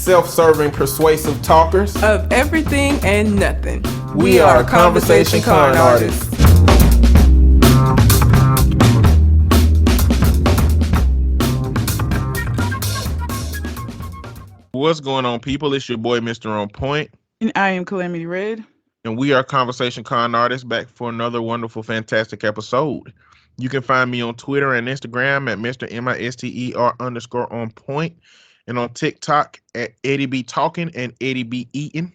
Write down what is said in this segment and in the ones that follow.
self-serving, persuasive talkers of everything and nothing. We are Conversation Con Artists. What's going on, people? It's your boy, Mr. On Point. And I am Calamity Red. And we are Conversation Con Artists, back for another wonderful, fantastic episode. You can find me on Twitter and Instagram at Mr. MISTER_on point, and on TikTok at Eddie B Talking and Eddie B Eating.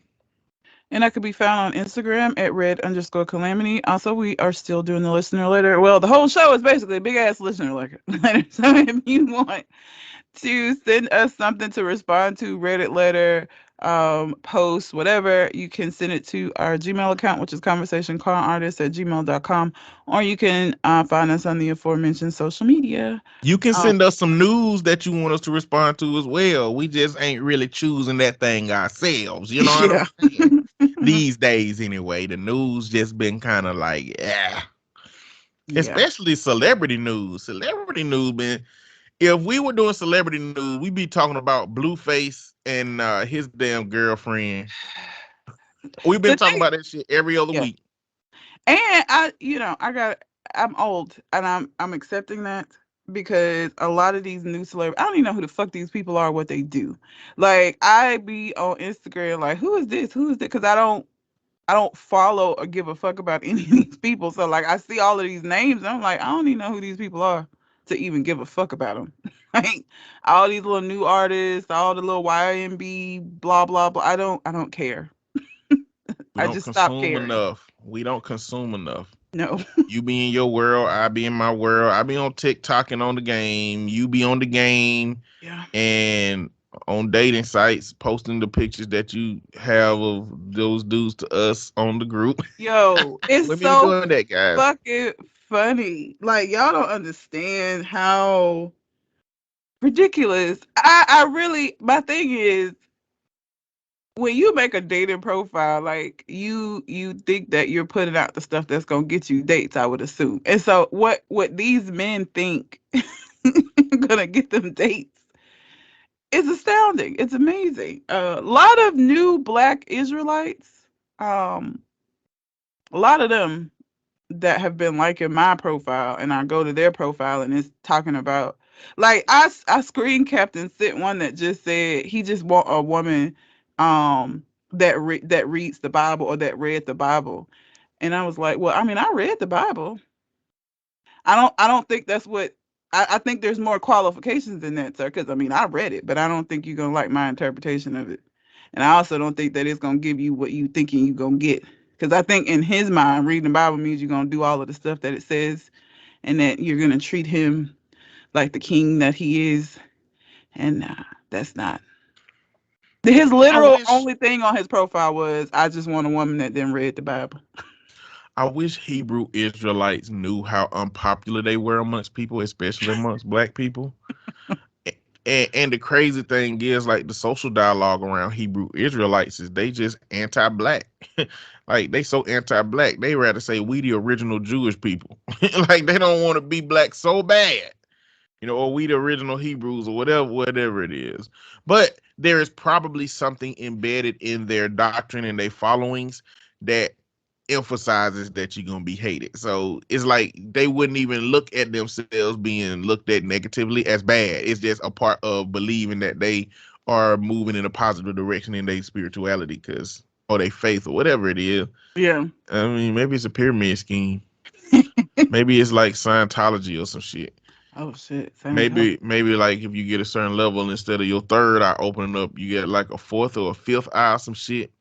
And I could be found on Instagram at red_calamity. Also, we are still doing the listener letter. Well, the whole show is basically a big ass listener letter. So if you want to send us something to respond to, Reddit letter, post, whatever, you can send it to our Gmail account, which is conversationconartists@gmail.com, or you can find us on the aforementioned social media. You can send us some news that you want us to respond to as well. We just ain't really choosing that thing ourselves. You know what I'm saying? These days, anyway, the news just been kind of like, especially celebrity news. Celebrity news been. If we were doing celebrity news, we'd be talking about Blueface and his damn girlfriend. We've been talking about that shit every other week. And I'm old, and I'm accepting that, because a lot of these new celebrities, I don't even know who the fuck these people are, what they do. Like, I be on Instagram like, who is this? Who is that? Because I don't follow or give a fuck about any of these people. So like, I see all of these names, and I'm like, I don't even know who these people are to even give a fuck about them. Like, all these little new artists, all the little YMB, blah blah blah. I don't care. I just stopped caring. We don't consume enough. No. You be in your world, I be in my world. I be on TikTok and on the game. You be on the game. Yeah. And on dating sites, posting the pictures that you have of those dudes to us on the group. Yo, it's so doing that, guys. Fucking funny. Like, y'all don't understand how ridiculous. I really, my thing is, when you make a dating profile, like, you think that you're putting out the stuff that's gonna get you dates, I would assume. And so what these men think gonna get them dates is astounding. It's amazing. A lot of new Black Israelites, a lot of them that have been liking my profile, and I go to their profile and it's talking about, like, I screen capped and sent one that just said he just want a woman that reads the Bible, or that read the Bible. And I was like, well, I mean, I read the Bible. I don't think that's what I think there's more qualifications than that, sir, because I mean, I read it, but I don't think you're gonna like my interpretation of it. And I also don't think that it's gonna give you what you thinking you're gonna get. Because I think in his mind, reading the Bible means you're going to do all of the stuff that it says, and that you're going to treat him like the king that he is. And that's not. His literal only thing on his profile was, I just want a woman that then read the Bible. I wish Hebrew Israelites knew how unpopular they were amongst people, especially amongst Black people. And the crazy thing is, like, the social dialogue around Hebrew Israelites is they just anti-Black. Like, they so anti-Black, they rather say we the original Jewish people. Like, they don't want to be Black so bad, or we the original Hebrews, or whatever it is. But there is probably something embedded in their doctrine and their followings that emphasizes that you're gonna be hated. So it's like they wouldn't even look at themselves being looked at negatively as bad. It's just a part of believing that they are moving in a positive direction in their spirituality, or their faith, or whatever it is. Yeah. I mean, maybe it's a pyramid scheme. Maybe it's like Scientology or some shit. Oh shit. Maybe like if you get a certain level, instead of your third eye opening up, you get like a fourth or a fifth eye or some shit.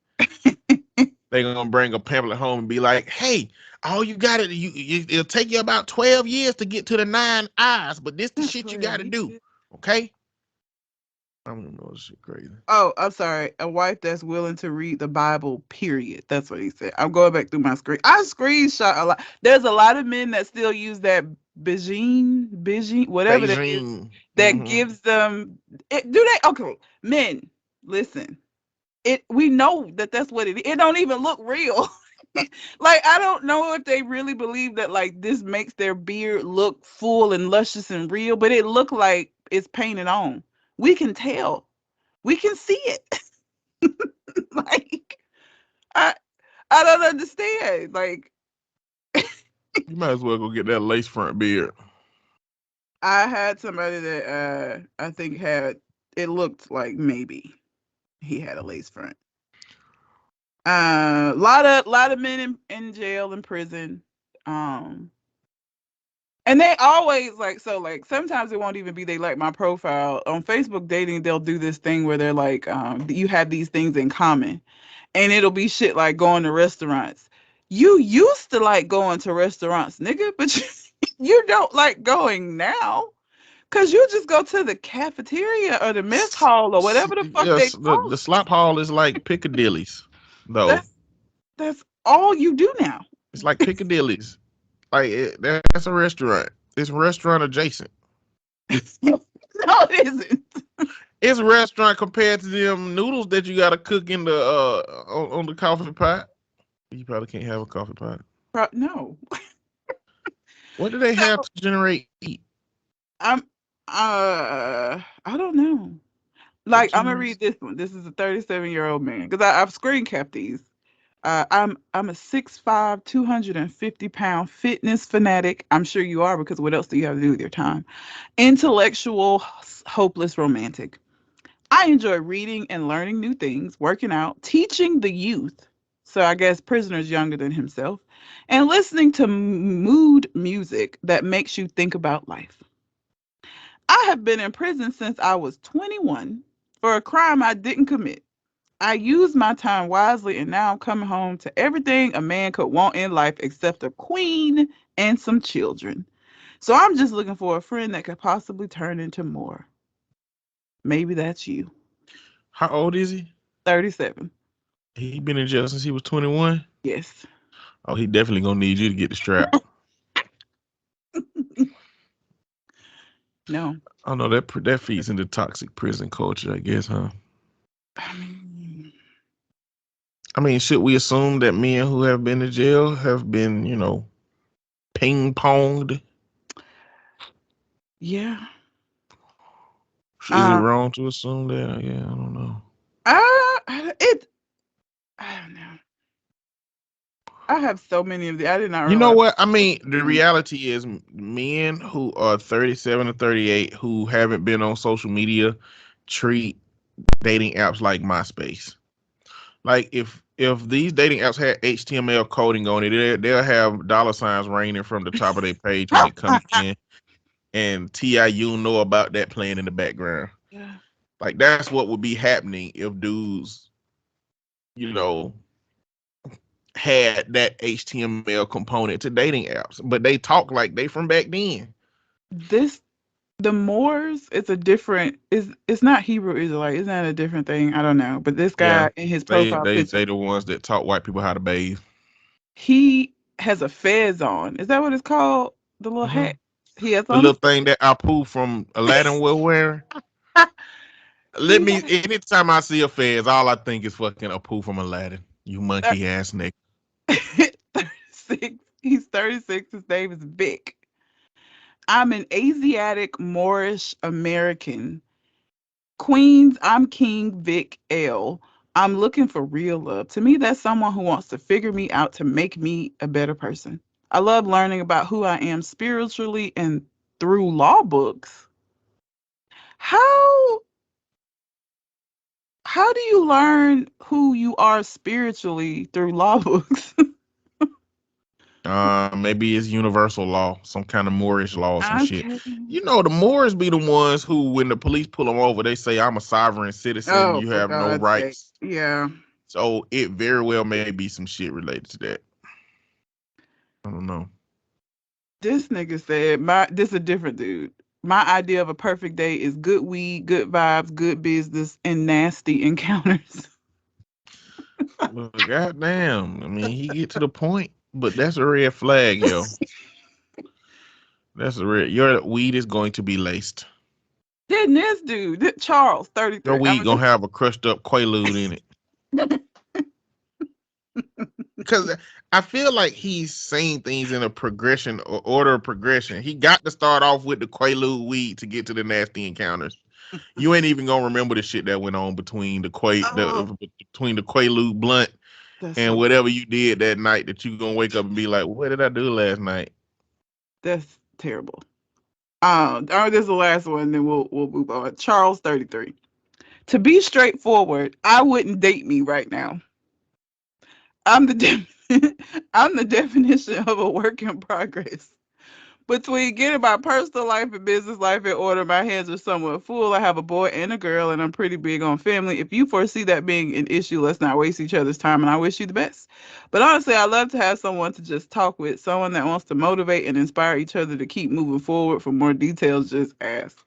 They're gonna bring a pamphlet home and be like, hey, all you gotta do, it'll take you about 12 years to get to the 9 eyes, but this the shit you gotta do. Okay? I don't know, this shit crazy. Oh, I'm sorry. A wife that's willing to read the Bible, period. That's what he said. I'm going back through my screen. I screenshot a lot. There's a lot of men that still use that Beijing, whatever that is, that gives them it. Do they? Okay, men, listen. We know that that's what it is. It don't even look real. Like, I don't know if they really believe that, like, this makes their beard look full and luscious and real, but it look like it's painted on. We can tell. We can see it. Like, I don't understand. Like, You might as well go get that lace front beard. I had somebody that I think had, it looked like maybe he had a lace front. Lot of men in jail and prison. And they always like, so like sometimes it won't even be they like my profile. On Facebook dating, they'll do this thing where they're like, you have these things in common. And it'll be shit like going to restaurants. You used to like going to restaurants, nigga, but you don't like going now. Cause you just go to the cafeteria or the mess hall or whatever the fuck Yes, they call the it. slop hall is like Piccadilly's, though. That's all you do now. It's like Piccadilly's. Like that's a restaurant. It's restaurant adjacent. No, it isn't. It's a restaurant compared to them noodles that you gotta cook in the on the coffee pot. You probably can't have a coffee pot. No. What do they have to generate heat? I don't know. Like, I'm gonna read this one. This is a 37-year-old man because I've screen capped these. I'm a 6'5", 250-pound fitness fanatic. I'm sure you are, because what else do you have to do with your time? Intellectual, hopeless romantic. I enjoy reading and learning new things, working out, teaching the youth. So I guess prisoners younger than himself, and listening to mood music that makes you think about life. I have been in prison since I was 21 for a crime I didn't commit. I used my time wisely, and now I'm coming home to everything a man could want in life except a queen and some children. So I'm just looking for a friend that could possibly turn into more. Maybe that's you. How old is he? 37. He been in jail since he was 21. Yes. Oh, he definitely gonna need you to get the strap. No. I know that feeds into toxic prison culture, I guess, huh? I mean, should we assume that men who have been to jail have been, ping ponged? Yeah. Is it wrong to assume that? Yeah, I don't know. I don't know. I have so many of the. I did not realize. You know what? I mean, the reality is men who are 37 or 38 who haven't been on social media treat dating apps like MySpace. Like if these dating apps had HTML coding on it, they'll have dollar signs raining from the top of their page when it comes in, and TIU know about that playing in the background. Yeah. Like that's what would be happening if dudes, had that HTML component to dating apps, but they talk like they from back then. The Moors, it's a different. It's not Hebrew Israelite. It's not a different thing. I don't know. But this guy in his profile picture, they the ones that taught white people how to bathe. He has a fez on. Is that what it's called? The little hat he has the on. Little thing that Apu from Aladdin will wear. Anytime I see a fez, all I think is fucking Apu from Aladdin. You monkey ass nigga. 36. He's 36. His name is Vic. I'm an Asiatic Moorish American. Queens, I'm King Vic L. I'm looking for real love. To me, that's someone who wants to figure me out to make me a better person. I love learning about who I am spiritually and through law books. How do you learn who you are spiritually through law books? Maybe it's universal law, some kind of Moorish law or some shit. Okay. The Moors be the ones who, when the police pull them over, they say, "I'm a sovereign citizen. Oh, you for have no God's rights." sake. Yeah. So it very well may be some shit related to that. I don't know. This nigga said, this is a different dude. My idea of a perfect day is good weed, good vibes, good business, and nasty encounters. Well, goddamn. I mean, he get to the point, but that's a red flag, yo. That's a red. Your weed is going to be laced. Then this dude, Charles, 33. Your weed gonna have a crushed up Quaalude in it. Because I feel like he's saying things in a order of progression. He got to start off with the Quaalude weed to get to the nasty encounters. You ain't even gonna remember the shit that went on between the Oh, between the Quaalude blunt that's and so whatever you did that night that you gonna wake up and be like, what did I do last night? that's terrible. This is the last one, then we'll move on. Charles 33. To be straightforward, I wouldn't date me right now. I'm the I'm the definition of a work in progress. Between getting my personal life and business life in order, my hands are somewhat full. I have a boy and a girl, and I'm pretty big on family. If you foresee that being an issue, let's not waste each other's time, and I wish you the best. But honestly, I love to have someone to just talk with, someone that wants to motivate and inspire each other to keep moving forward. For more details, just ask.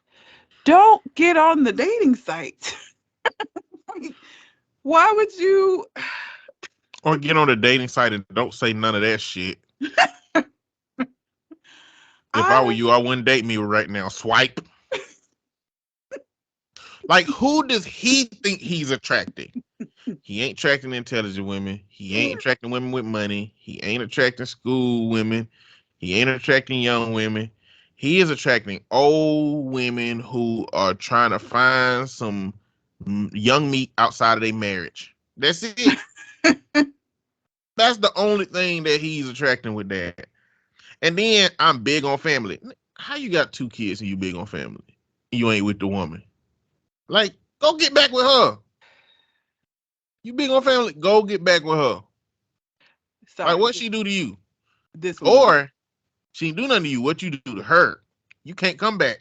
Don't get on the dating site. Why would you? Or get on a dating site and don't say none of that shit. If I were I you, I wouldn't date me right now. Swipe. Like, who does he think he's attracting? He ain't attracting intelligent women. He ain't attracting women with money. He ain't attracting school women. He ain't attracting young women. He is attracting old women who are trying to find some young meat outside of their marriage. That's it. That's the only thing that he's attracting with that. And then I'm big on family. How you got 2 kids and you big on family? You ain't with the woman. Like, go get back with her. You big on family, go get back with her. sorry. Like, what she do to you? This one. Or she ain't do nothing to you. What you do to her? You can't come back.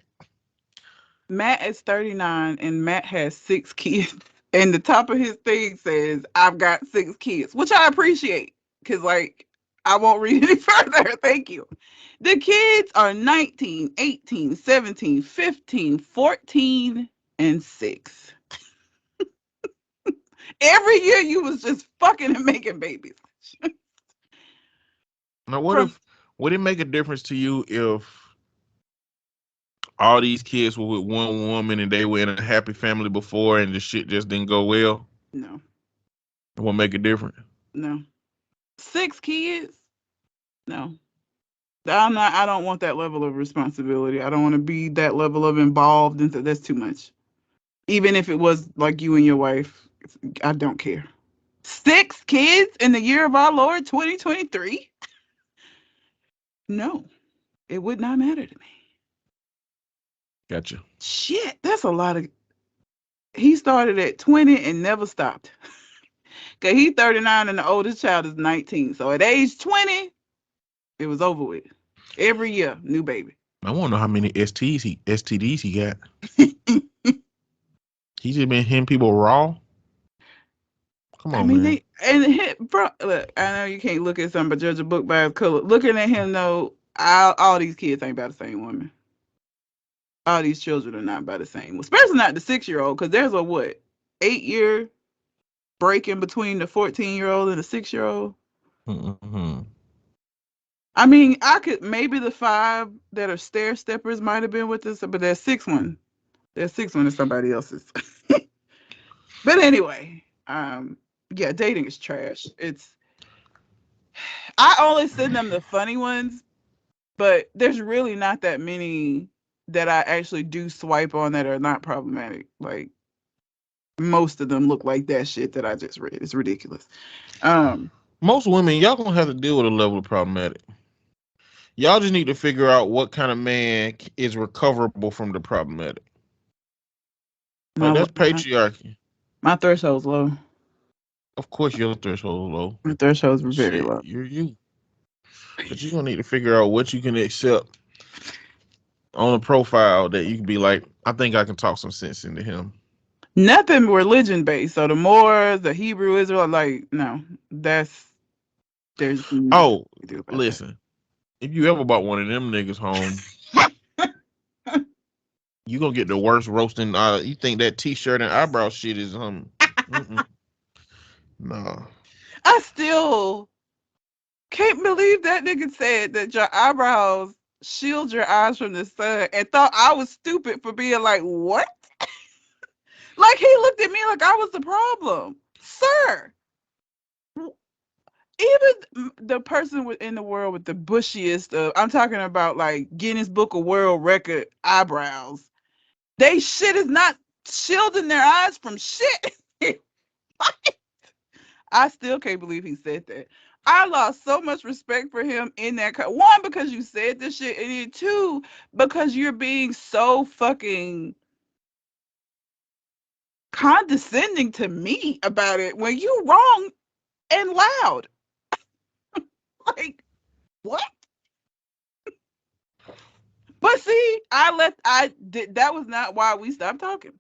Matt is 39 and Matt has 6 kids. And the top of his thing says, I've got 6 kids, which I appreciate because, like, I won't read any further. Thank you. The kids are 19, 18, 17, 15, 14, and 6. Every year you was just fucking and making babies. Now, what From if? Would it make a difference to you if all these kids were with one woman and they were in a happy family before and the shit just didn't go well? No, It won't make a difference. no. 6 kids? No. I don't want that level of responsibility. I don't want to be that level of involved into that's too much. Even if it was like you and your wife, I don't care. 6 kids in the year of our Lord 2023? No, it would not matter to me. Gotcha. Shit, that's a lot of. He started at 20 and never stopped. Cause he's 39 and the oldest child is 19. So at age 20, it was over with. Every year, new baby. I want to know how many STDs he got. He's just been hitting people raw. Come I on, mean, man. bro. Look, I know you can't look at something but judge a book by its color. Looking at him, though, all these kids ain't by the same woman. All these children are not by the same, especially not the 6-year-old, because there's a 8-year break in between the 14-year-old and the 6-year-old. Mm-hmm. I mean, I could maybe the 5 that are stair steppers might have been with us, but there's 6 one. There's 6 one is somebody else's. But anyway, yeah, dating is trash. I only send them the funny ones, but there's really not that many that I actually do swipe on that are not problematic. Like most of them look like that shit that I just read. It's ridiculous. Most women, y'all gonna have to deal with a level of problematic. Y'all just need to figure out what kind of man is recoverable from the problematic. Like, that's patriarchy. My threshold's low. Of course, your threshold is low. My thresholds were very Shit, low. you're you. But you're gonna need to figure out what you can accept on a profile that you can be like, I think I can talk some sense into him. Nothing religion based. So the Moors, the Hebrew Israel, like no, there's Oh, to do about listen. If you ever bought one of them niggas home, you gonna get the worst roasting. You think that t-shirt and eyebrow shit is no. I still can't believe that nigga said that your eyebrows shield your eyes from the sun and thought I was stupid for being like, what? Like he looked at me like I was the problem. Sir, even the person in the world with the bushiest I'm talking about like Guinness Book of World Record eyebrows They shit is not shielding their eyes from shit. I still can't believe he said that. I lost so much respect for him in that. One, because you said this shit, and then two, because you're being so fucking condescending to me about it when you wrong and loud. Like, what? But see, that was not why we stopped talking.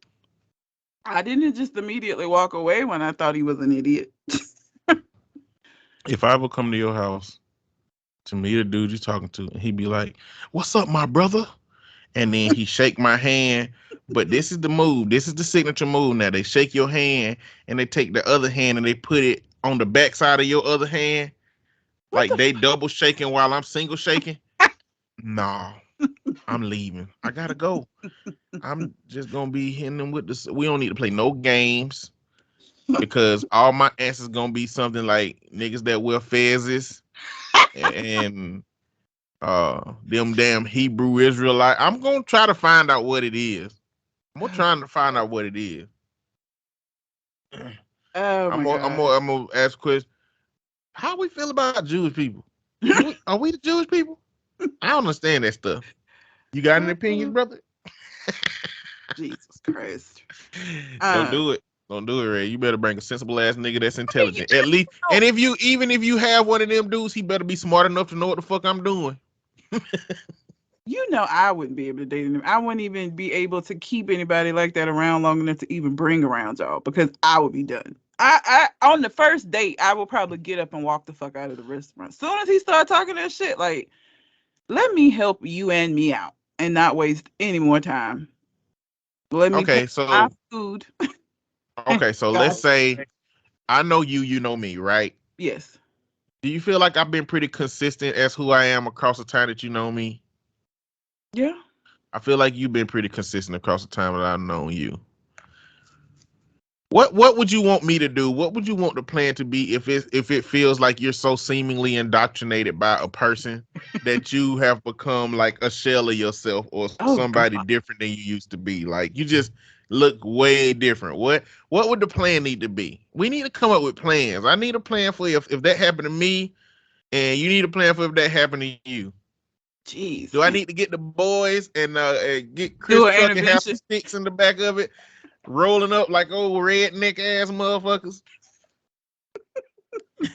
I didn't just immediately walk away when I thought he was an idiot. If I ever come to your house to meet a dude you're talking to, and he'd be like, "What's up, my brother?" And then he shake my hand. But this is the move. This is the signature move. Now they shake your hand and they take the other hand and they put it on the backside of your other hand. Like they double shaking while I'm single shaking. No, I'm leaving. I gotta go. I'm just gonna be hitting them with this. We don't need to play no games because all my answers gonna be something like niggas that wear fezzes and them damn Hebrew Israelite. I'm gonna try to find out what it is. I'm trying to find out what it is. Oh my God. I'm gonna ask questions. How we feel about Jewish people? Are we the Jewish people? I don't understand that stuff. You got an opinion, brother? Jesus Christ. Don't do it. Don't do it, Ray. You better bring a sensible ass nigga that's intelligent. At least, and even if you have one of them dudes, he better be smart enough to know what the fuck I'm doing. You know, I wouldn't be able to date him. I wouldn't even be able to keep anybody like that around long enough to even bring around y'all because I would be done. I on the first date, I will probably get up and walk the fuck out of the restaurant. As soon as he started talking that shit, like, let me help you and me out and not waste any more time. Let me Okay, pay so my food. okay, so let's say I know you, you know me, right? Yes. Do you feel like I've been pretty consistent as who I am across the time that you know me? Yeah. I feel like you've been pretty consistent across the time that I've known you. What would you want me to do? What would you want the plan to be if it feels like you're so seemingly indoctrinated by a person that you have become like a shell of yourself or somebody different than you used to be? Like you just look way different. What would the plan need to be? We need to come up with plans. I need a plan for if that happened to me, and you need a plan for if that happened to you. Jeez. Do I need to get the boys and get Chris truck and have some sticks in the back of it? Rolling up like old redneck ass motherfuckers.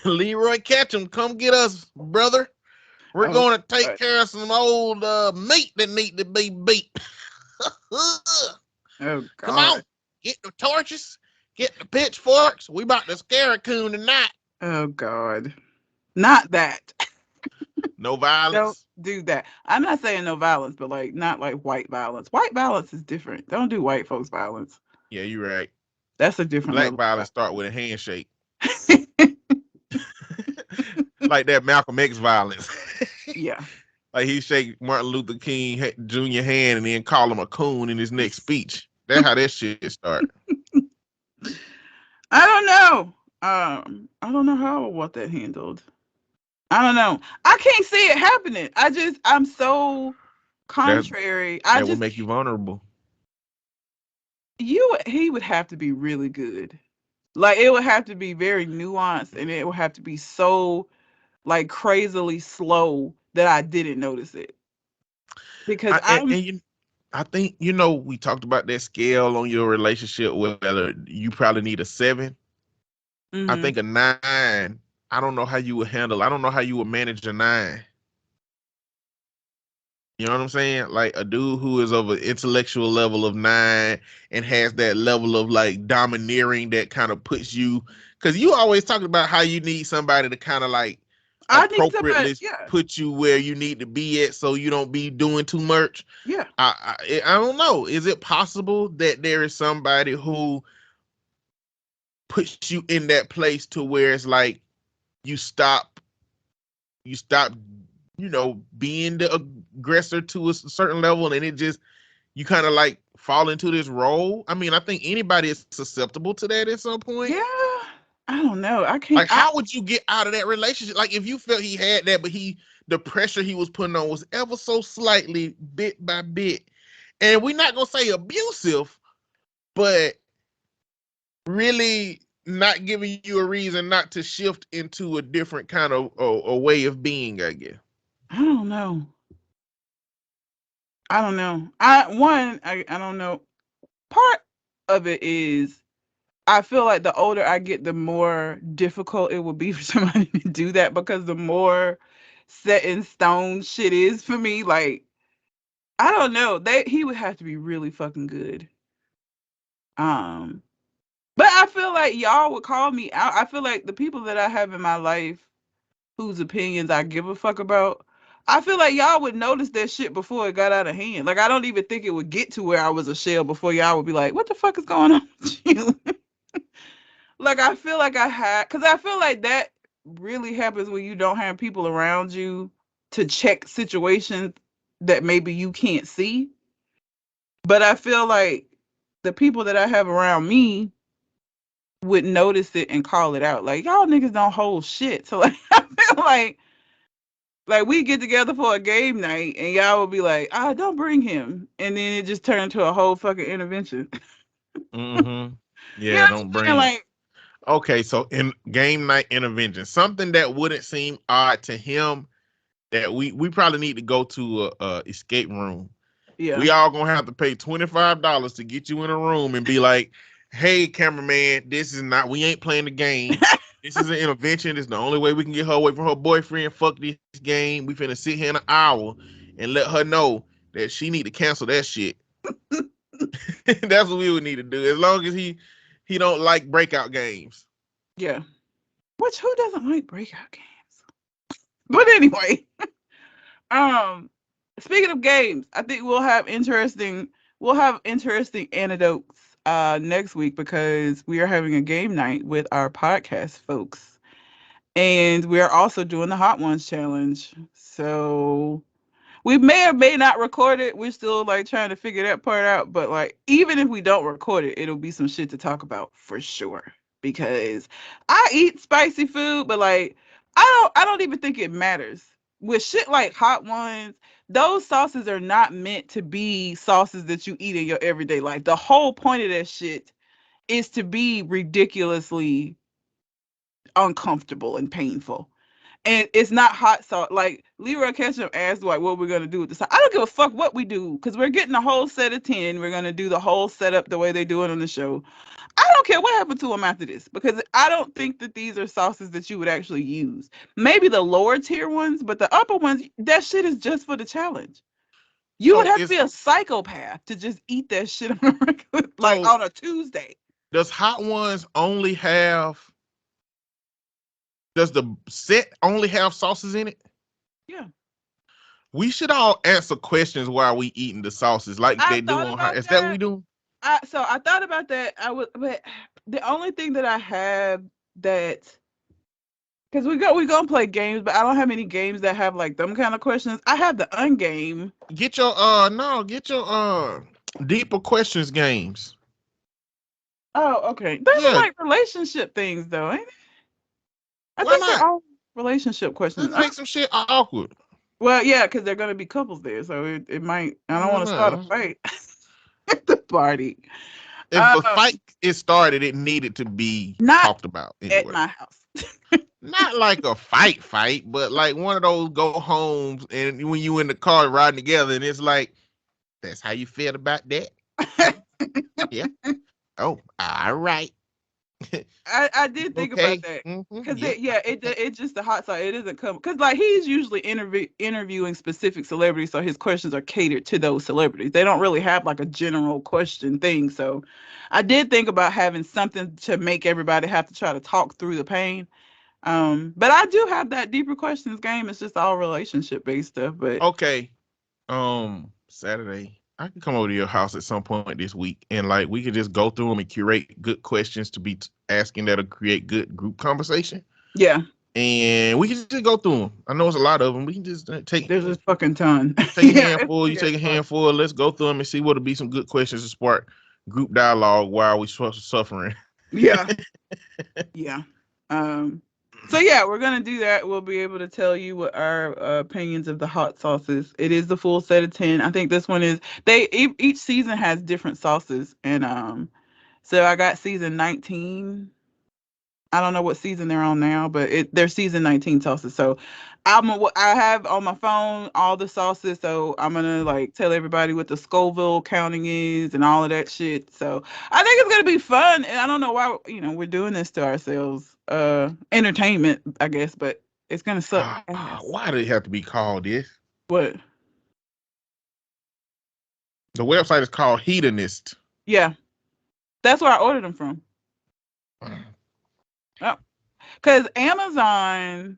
Leroy Ketchum, come get us, brother. We're going to take care of some old meat that need to be beat. God. Come on, get the torches, get the pitchforks. We about to scare a coon tonight. Oh God, not that. No violence. Don't do that. I'm not saying no violence, but like not like white violence. White violence is different. Don't do white folks violence. Yeah, you're right. That's a different Black level. violence start with a handshake. Like that Malcolm X violence. Yeah. Like he shake Martin Luther King Jr. hand and then call him a coon in his next speech. That's how that shit start. I don't know. I don't know how I want that handled. I don't know. I can't see it happening. I'm so contrary. That would make you vulnerable. He would have to be really good. Like it would have to be very nuanced, and it would have to be so like crazily slow that I didn't notice it. Because I think we talked about that scale on your relationship. Whether you probably need a 7. Mm-hmm. I think a 9. I don't know how you would handle. I don't know how you would manage a 9. You know what I'm saying? Like a dude who is of an intellectual level of 9 and has that level of like domineering that kind of puts you, because you always talking about how you need somebody to kind of like appropriately put you where you need to be at so you don't be doing too much. Yeah. I don't know. Is it possible that there is somebody who puts you in that place to where it's like you stop being the aggressor to a certain level, and it just, you kind of like fall into this role? I mean, I think anybody is susceptible to that at some point. Yeah, I don't know. I can't. Like, how would you get out of that relationship? Like, if you felt he had that, but the pressure he was putting on was ever so slightly, bit by bit, and we're not gonna say abusive, but really not giving you a reason not to shift into a different kind of a way of being, I guess. I don't know. I don't know. I don't know. Part of it is I feel like the older I get, the more difficult it will be for somebody to do that, because the more set in stone shit is for me. Like, I don't know. He would have to be really fucking good. But I feel like y'all would call me out. I feel like the people that I have in my life whose opinions I give a fuck about, I feel like y'all would notice that shit before it got out of hand. Like, I don't even think it would get to where I was a shell before y'all would be like, what the fuck is going on with you? Like, I feel like because I feel like that really happens when you don't have people around you to check situations that maybe you can't see. But I feel like the people that I have around me would notice it and call it out. Like, y'all niggas don't hold shit. So, like, I feel like we get together for a game night and y'all would be like, don't bring him. And then it just turned into a whole fucking intervention. Mm-hmm. You Yeah, know don't what I'm bring saying? it. Like, Okay, so in game night intervention, something that wouldn't seem odd to him that we probably need to go to a escape room. yeah. We all gonna have to pay $25 to get you in a room and be like, "Hey, cameraman, we ain't playing the game. This is an intervention. This is the only way we can get her away from her boyfriend. Fuck this game. We finna sit here in an hour and let her know that she need to cancel that shit." That's what we would need to do. As long as he don't like breakout games. Yeah. Which, who doesn't like breakout games? But anyway, speaking of games, I think we'll have interesting anecdotes next week, because we are having a game night with our podcast folks. And we are also doing the Hot Ones challenge. So we may or may not record it. We're still like trying to figure that part out. But like, even if we don't record it, it'll be some shit to talk about for sure. Because I eat spicy food, but like, I don't even think it matters. With shit like Hot Ones, those sauces are not meant to be sauces that you eat in your everyday life. The whole point of that shit is to be ridiculously uncomfortable and painful. And it's not hot sauce. Like, Leroy Ketchum asked, like, what we're gonna do with this. I don't give a fuck what we do, because we're getting a whole set of 10. We're gonna do the whole setup the way they do it on the show. I don't care what happened to them after this, because I don't think that these are sauces that you would actually use. Maybe the lower tier ones, but the upper ones, that shit is just for the challenge. You would So have to be a psychopath to just eat that shit on a regular, like So- on a Tuesday. Does Hot Ones only have? Does the set only have sauces in it? Yeah. We should all answer questions while we eating the sauces, like I they do thought on about Hot. Is that what that. we do? So I thought about that. But the only thing that I have that, because we gonna play games, but I don't have any games that have like them kind of questions. I have the ungame. Get your deeper questions games. Oh, okay. Those are Yeah, like relationship things, though, ain't it? I why think they're not? all relationship questions. Let's make some shit awkward. Well, yeah, because they're gonna be couples there, so it might. I don't Why want to start a not? fight at the party. If a fight is started, it needed to be Not talked about at anyway. my house. Not like a fight, but like one of those go homes, and when you in the car riding together, and it's like, that's how you feel about that? Yeah. Oh, all right. I did think Okay. about that. Mhm, Because yeah. it's just the hot side. It doesn't come because like he's usually interviewing specific celebrities, so his questions are catered to those celebrities. They don't really have like a general question thing. So I did think about having something to make everybody have to try to talk through the pain. But I do have that deeper questions game. It's just all relationship based stuff. But Okay. Saturday, I can come over to your house at some point this week, and like we could just go through them and curate good questions to be asking that'll create good group conversation. yeah, And we can just go through them. I know it's a lot of them. We can just take there's a fucking ton. a Yeah, handful. You take a handful. Let's go through them and see what'll be some good questions to spark group dialogue while we suffering. Yeah. Yeah. So yeah, we're gonna do that. We'll be able to tell you what our opinions of the hot sauces. It is the full set of 10. I think this one is each season has different sauces, and so I got season 19. I don't know what season they're on now, but they're season 19 sauces. So I have on my phone all the sauces, so I'm gonna like tell everybody what the Scoville counting is and all of that shit. So I think it's gonna be fun, and I don't know why we're doing this to ourselves. Entertainment, I guess, but it's gonna suck. Why do it have to be called this? What? The website is called Hedonist. Yeah, that's where I ordered them from. Oh, because Amazon,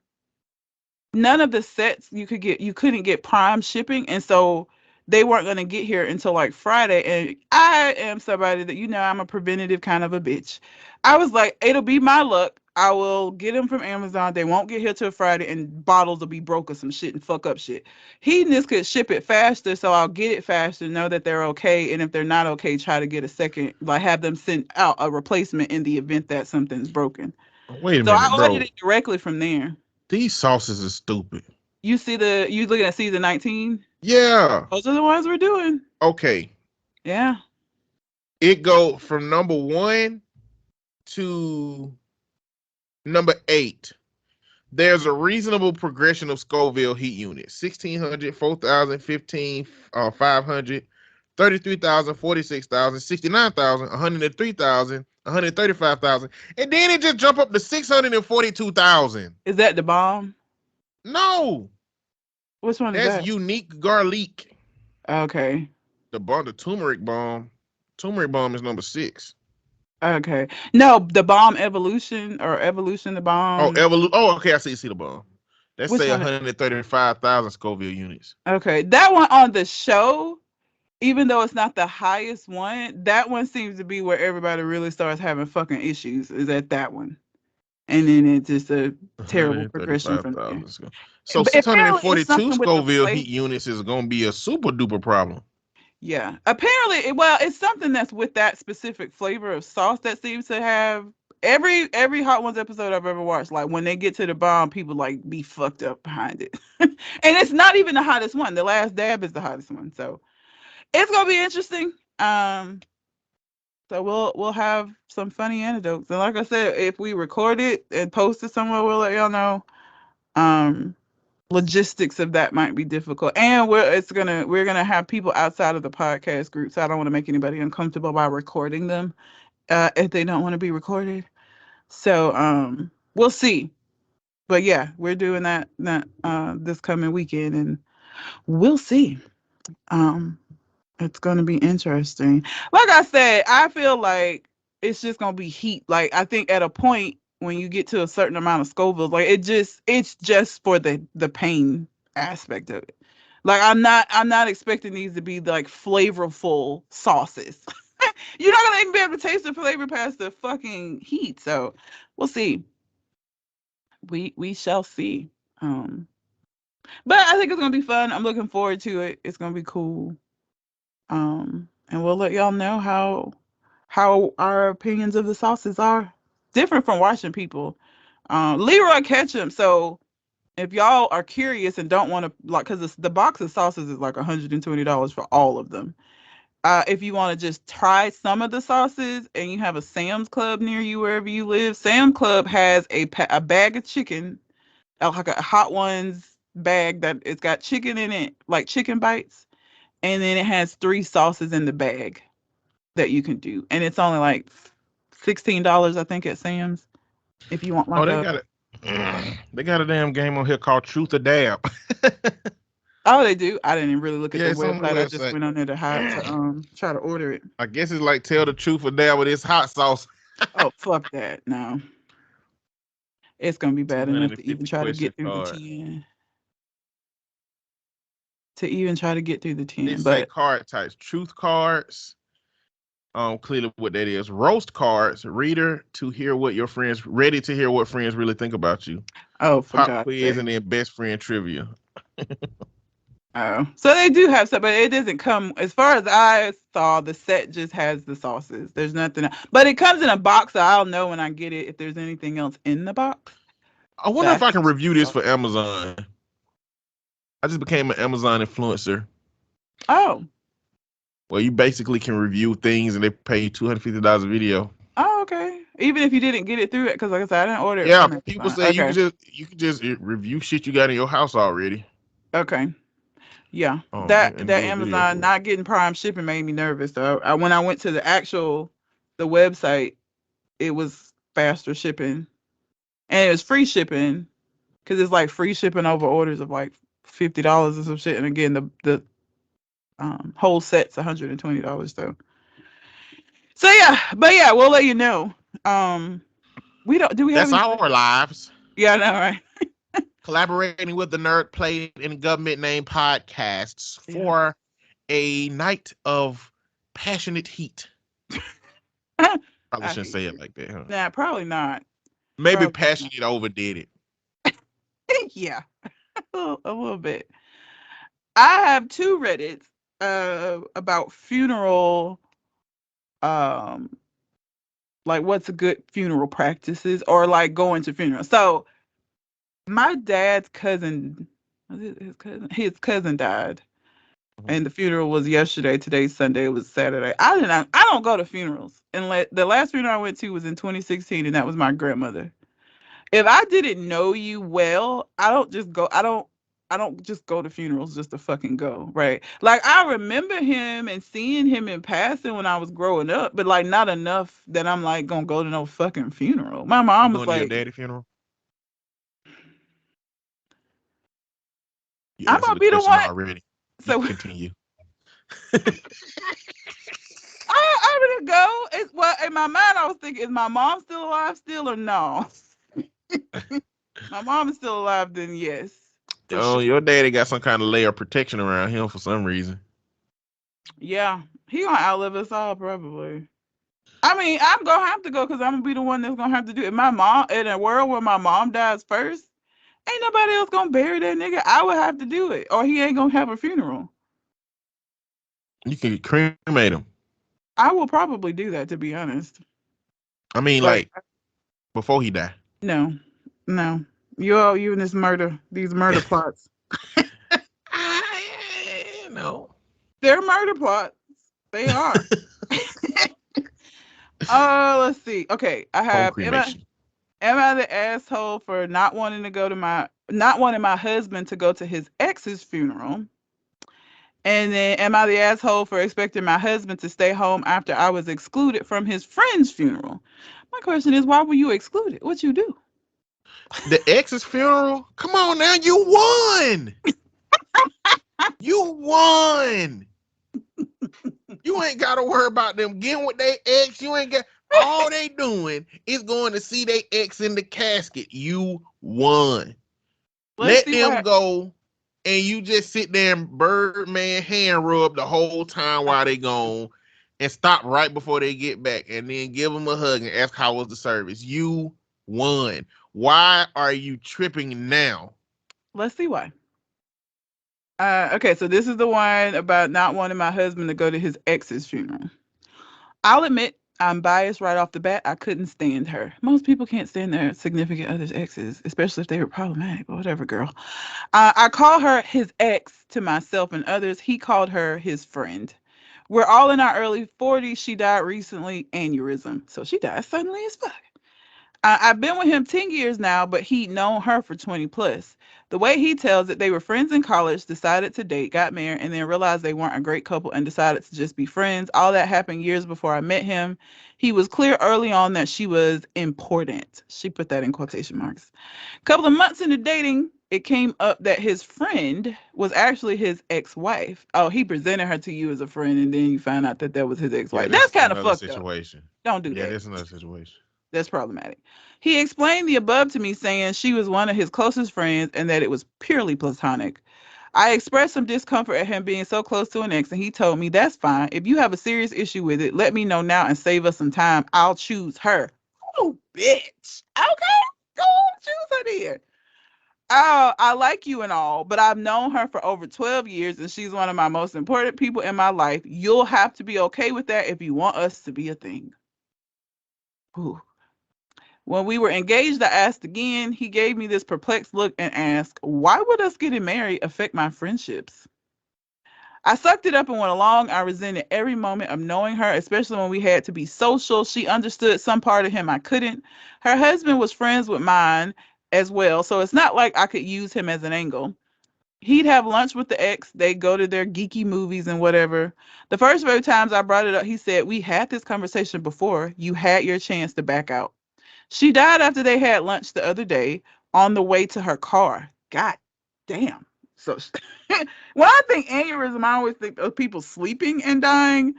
none of the sets you couldn't get Prime shipping, and so they weren't going to get here until like Friday. And I am somebody that I'm a preventative kind of a bitch. I was like, it'll be my luck. I will get them from Amazon. They won't get here till Friday, and bottles will be broke or some shit and fuck up shit. Hedonist could ship it faster, so I'll get it faster, know that they're okay, and if they're not okay, try to get a second, like have them send out a replacement in the event that something's broken. Wait a So minute, I bro. ordered it directly from there. These sauces are stupid. You looking at season 19? Yeah. Those are the ones we're doing. Okay. Yeah. It go from number 1 to number 8. There's a reasonable progression of Scoville heat units: 1,600, 4,000, 15, 500, 33,000, 46,000, 69,000, 103,000, 135,000, and then it just jump up to 642,000. Is that the bomb? No. Which one is That's that? unique garlic. Okay. The turmeric bomb. Turmeric bomb is number 6. Okay. No, the bomb evolution the bomb. Oh, okay. I see the bomb. Let's say 135,000 Scoville units. Okay. That one on the show, even though it's not the highest one, that one seems to be where everybody really starts having fucking issues, is at that one. And then it's just a terrible progression from there. So 642 Scoville heat units is going to be a super duper problem. Yeah. Apparently, it's something that's with that specific flavor of sauce that seems to have every Hot Ones episode I've ever watched. Like when they get to the bomb, people like be fucked up behind it. And it's not even the hottest one. The last dab is the hottest one. So it's going to be interesting. So we'll have some funny anecdotes. And like I said, if we record it and post it somewhere, we'll let y'all know. Logistics of that might be difficult, and we're gonna have people outside of the podcast group, so I don't want to make anybody uncomfortable by recording them if they don't want to be recorded. So we'll see. But yeah, we're doing that this coming weekend, and we'll see. It's gonna be interesting. Like I said, I feel like it's just gonna be heat. Like I think at a point when you get to a certain amount of Scoville, like it's just for the pain aspect of it. Like I'm not expecting these to be like flavorful sauces. You're not gonna even be able to taste the flavor past the fucking heat. So we'll see. We shall see. But I think it's gonna be fun. I'm looking forward to it. It's gonna be cool. And we'll let y'all know how our opinions of the sauces are different from watching people. Leroy Ketchum. So if y'all are curious and don't want to, like, because the box of sauces is like $120 for all of them. If you want to just try some of the sauces and you have a Sam's Club near you, wherever you live, Sam's Club has a bag of chicken, like a Hot Ones bag that it's got chicken in it, like chicken bites. And then it has 3 sauces in the bag that you can do. And it's only like $16, I think, at Sam's. If you want like they got a damn game on here called Truth or Dab. Oh, they do? I didn't even really look at the website. I just went on there to try to order it. I guess it's like tell the truth or dab with this hot sauce. Oh, fuck that. No. It's going to be bad enough to even try to get through the 10. To even try to get through the 10. It's like card types: truth cards, clearly what that is; roast cards, reader to hear what your friends, ready to hear what friends really think about you. Oh, for pop quiz, and then best friend trivia. Oh, so they do have stuff, but it doesn't come, as far as I saw, the set just has the sauces. There's nothing else. But it comes in a box, so I'll know when I get it if there's anything else in the box. I wonder if I can Facts. review this for Amazon. I just became an Amazon influencer. Oh. Well, you basically can review things and they pay you $250 a video. Oh, okay. Even if you didn't get it through it, because like I said, I didn't order it Yeah, from people Amazon. say you Okay. can just review shit you got in your house already. Okay. Yeah. And That do a video Amazon for it. not getting Prime shipping made me nervous. So when I went to the website, it was faster shipping. And it was free shipping because it's like free shipping over orders of like $50 or some shit. And again, the whole set's $120 though. So yeah, but yeah, we'll let you know. We don't. Do we have That's any? our lives. Yeah, I know, right? Collaborating with the Nerd Plate and Government Name podcasts for a night of passionate heat. Probably shouldn't say it like that, huh? Nah, probably not. Maybe Probably passionate overdid it. Yeah, a little bit. I have two Reddits about funeral, like what's a good funeral practices or like going to funerals. So my dad's cousin, was it his cousin? His cousin died. And the funeral was yesterday. Today's Sunday. It was Saturday. I don't go to funerals. And the last funeral I went to was in 2016, and that was my grandmother. If I didn't know you well, I don't just go. I don't just go to funerals just to fucking go, right? Like I remember him and seeing him in passing when I was growing up, but like not enough that I'm like gonna go to no fucking funeral. My mom You was going to your like, daddy funeral? You "I'm answered gonna the be the question one." already. You So can continue. I'm gonna go. It's well in my mind. I was thinking, is my mom still alive still or no? My mom is still alive, then yes, for Oh, sure. your daddy got some kind of layer of protection around him for some reason. Yeah, he gonna outlive us all probably. I mean, I'm gonna have to go because I'm gonna be the one that's gonna have to do it. My mom in a world where my mom dies first, ain't nobody else gonna bury that nigga. I would have to do it, or he ain't gonna have a funeral. You can cremate him. I will probably do that, to be honest. I mean, Like, like before he died. no, no, you and these murder plots. No. They're murder plots. They are. Let's see. Okay, I Home have cremation. am I the asshole for not wanting my husband to go to his ex's funeral? And then am I the asshole for expecting my husband to stay home after I was excluded from his friend's funeral? My question is, why were you excluded? What you do? The ex's funeral? Come on now, you won. You won. You ain't got to worry about them getting with their ex. You ain't got. All they doing is going to see their ex in the casket. You won. Let's Let see them what go, and you just sit there and Birdman hand rub the whole time while they gone, and stop right before they get back, and then give them a hug and ask how was the service. You won. Why are you tripping now? Let's see why. Okay, so this is the one about not wanting my husband to go to his ex's funeral. I'll admit I'm biased right off the bat. I couldn't stand her. Most people can't stand their significant other's exes, especially if they were problematic, but whatever, girl. I call her his ex to myself and others. He called her his friend. We're all in our early 40s. She died recently, aneurysm. So she died suddenly as fuck. I've been with him 10 years now, but he'd known her for 20 plus. The way he tells it, they were friends in college, decided to date, got married, and then realized they weren't a great couple and decided to just be friends. All that happened years before I met him. He was clear early on that she was important. She put that in quotation marks. A couple of months into dating, it came up that his friend was actually his ex-wife. Oh, he presented her to you as a friend, and then you find out that was his Yeah, ex-wife. That's that's kind of another fucked up. situation. Don't do Yeah, that. that's another situation. That's problematic. He explained the above to me, saying she was one of his closest friends and that it was purely platonic. I expressed some discomfort at him being so close to an ex, and he told me, that's fine. If you have a serious issue with it, let me know now and save us some time. I'll choose her. Oh, bitch. Okay, go on, choose her then. I like you and all, but I've known her for over 12 years, and she's one of my most important people in my life. You'll have to be okay with that if you want us to be a thing. Ooh. When we were engaged, I asked again. He gave me this perplexed look and asked, why would us getting married affect my friendships? I sucked it up and went along. I resented every moment of knowing her, especially when we had to be social. She understood some part of him I couldn't. Her husband was friends with mine as well, so it's not like I could use him as an angle. He'd have lunch with the ex. They'd go to their geeky movies and whatever. The first few times I brought it up, he said, we had this conversation before. You had your chance to back out. She died after they had lunch the other day on the way to her car. God damn. So when I think aneurysm, I always think of people sleeping and dying.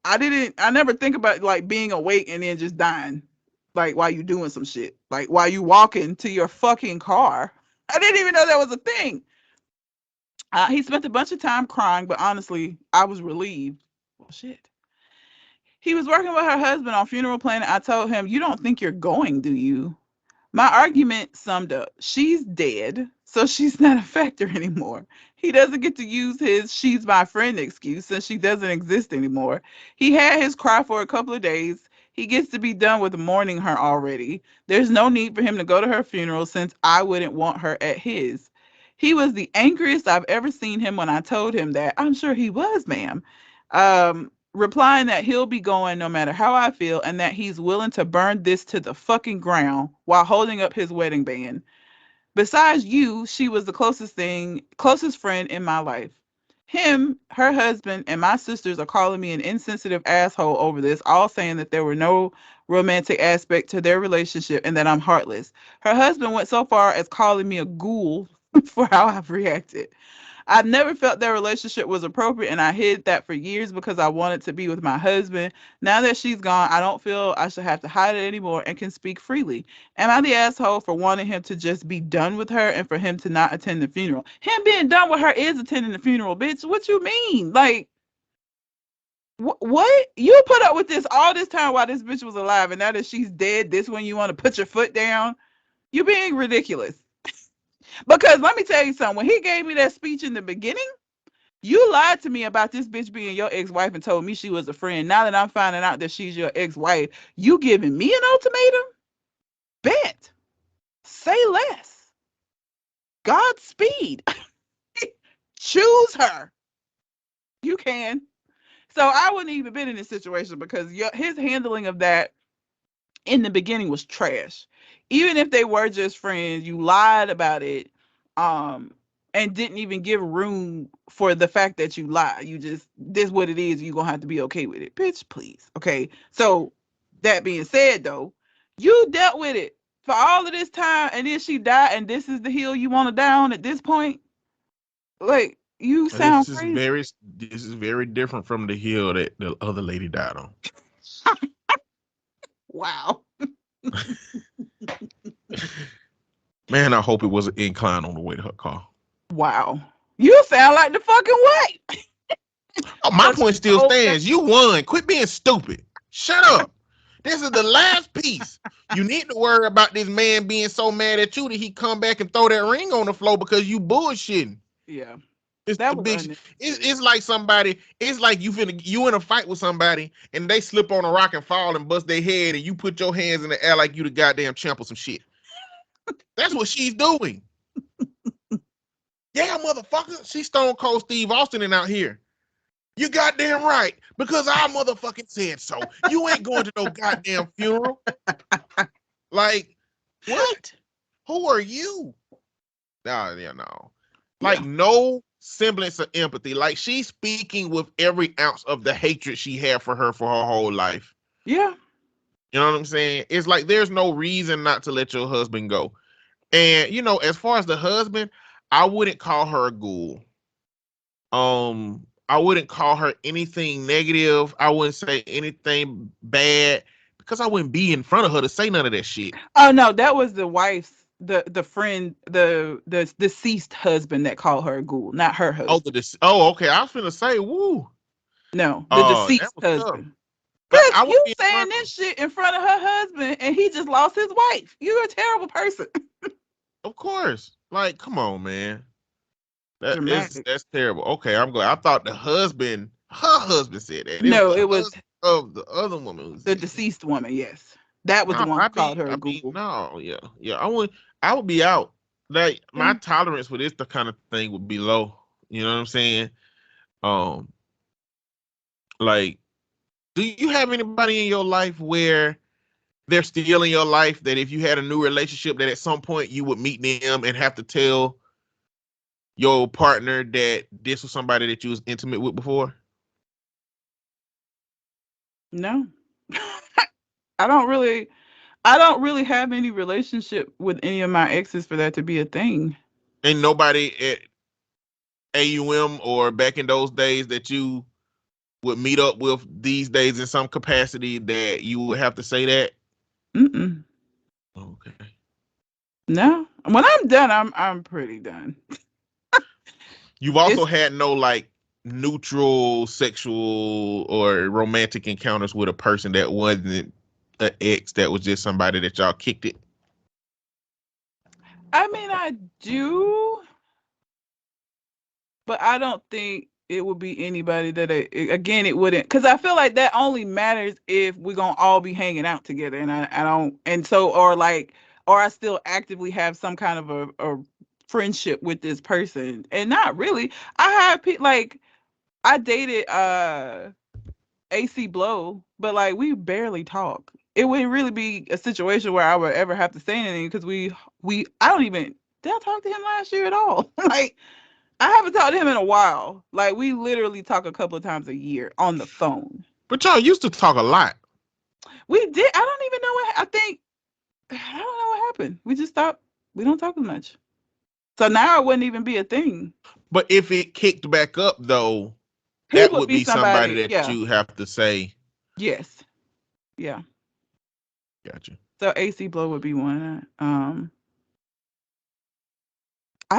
I never think about like being awake and then just dying. Like while you doing some shit. Like while you walking to your fucking car. I didn't even know that was a thing. He spent a bunch of time crying, but honestly, I was relieved. Well, shit. He was working with her husband on funeral planning. I told him, you don't think you're going, do you? My argument summed up. She's dead, so she's not a factor anymore. He doesn't get to use his she's my friend excuse since she doesn't exist anymore. He had his cry for a couple of days. He gets to be done with mourning her already. There's no need for him to go to her funeral since I wouldn't want her at his. He was the angriest I've ever seen him when I told him that. I'm sure he was, ma'am. Replying that he'll be going no matter how I feel and that he's willing to burn this to the fucking ground while holding up his wedding band. Besides you, she was the closest friend in my life. Him, her husband, and my sisters are calling me an insensitive asshole over this, all saying that there were no romantic aspect to their relationship and that I'm heartless. Her husband went so far as calling me a ghoul for how I've reacted. I've never felt their relationship was appropriate, and I hid that for years because I wanted to be with my husband. Now that she's gone, I don't feel I should have to hide it anymore and can speak freely. Am I the asshole for wanting him to just be done with her and for him to not attend the funeral? Him being done with her is attending the funeral, bitch. What you mean? Like, what? You put up with this all this time while this bitch was alive, and now that she's dead, this when you want to put your foot down? You being ridiculous. Because let me tell you something. When he gave me that speech in the beginning, you lied to me about this bitch being your ex-wife and told me she was a friend. Now that I'm finding out that she's your ex-wife, you giving me an ultimatum? Bet. Say less. Godspeed. Choose her. You can. So I wouldn't even been in this situation because his handling of that in the beginning was trash. Even if they were just friends, you lied about it, and didn't even give room for the fact that you lied. You just, this what it is, you're gonna have to be okay with it. Bitch, please. Okay. So that being said though, you dealt with it for all of this time and then she died and this is the hill you want to die on at this point? Like, you sound crazy. This is very different from the hill that the other lady died on. Wow. Man, I hope it was an incline on the way to her car. Wow. You sound like the fucking what? Oh, my point still stands. You won. Quit being stupid. Shut up. This is the last piece. You need to worry about this man being so mad at you that he come back and throw that ring on the floor because you bullshitting. Yeah. It's like somebody, it's like you in a fight with somebody and they slip on a rock and fall and bust their head and you put your hands in the air like you the goddamn champ or some shit. That's what she's doing. Yeah, motherfucker. She's Stone Cold Steve Austin and out here. You goddamn right. Because I motherfucking said so. You ain't going to no goddamn funeral. Like, what? Who are you? Nah, yeah, no. Like, no semblance of empathy. Like, she's speaking with every ounce of the hatred she had for her whole life. Yeah. You know what I'm saying? It's like there's no reason not to let your husband go. And, you know, as far as the husband, I wouldn't call her a ghoul. I wouldn't call her anything negative. I wouldn't say anything bad because I wouldn't be in front of her to say none of that shit. Oh no, that was the wife's, the friend, the deceased husband that called her a ghoul, not her husband. Okay. I was finna say, woo. No, the deceased husband. Because you saying this shit in front of her husband and he just lost his wife. You're a terrible person. Of course. Like, come on, man. That's terrible. Okay, I'm glad. I thought her husband said that. No, it was of the other woman. The deceased woman, yes. That was the No, one who called her a I mean, Google. no, yeah. I would be out. Like my Yeah. tolerance for this the kind of thing would be low. You know what I'm saying? Um, like, do you have anybody in your life where they're still in your life that if you had a new relationship that at some point you would meet them and have to tell your partner that this was somebody that you was intimate with before? No. I don't really have any relationship with any of my exes for that to be a thing. Ain't nobody at AUM or back in those days that you would meet up with these days in some capacity that you would have to say that? Mm-mm. Okay. No. When I'm done, I'm pretty done. You've also It's had no like neutral sexual or romantic encounters with a person that wasn't an ex, that was just somebody that y'all kicked it. I mean I do, but I don't think it would be anybody that again it wouldn't, because I feel like that only matters if we're gonna all be hanging out together, and I don't, and so, or I still actively have some kind of a friendship with this person, and not really. I have like I dated AC Blow, but like we barely talk. It wouldn't really be a situation where I would ever have to say anything, because we I don't even, did I talk to him last year at all? Like I haven't talked to him in a while. Like we literally talk a couple of times a year on the phone. But y'all used to talk a lot. We did. I don't even know what I think. I don't know what happened. We just stopped. We don't talk as much. So now it wouldn't even be a thing. But if it kicked back up though, He that would would be be somebody somebody. that Yeah. you have to say, Yes. Yeah. gotcha. So AC Blow would be one. I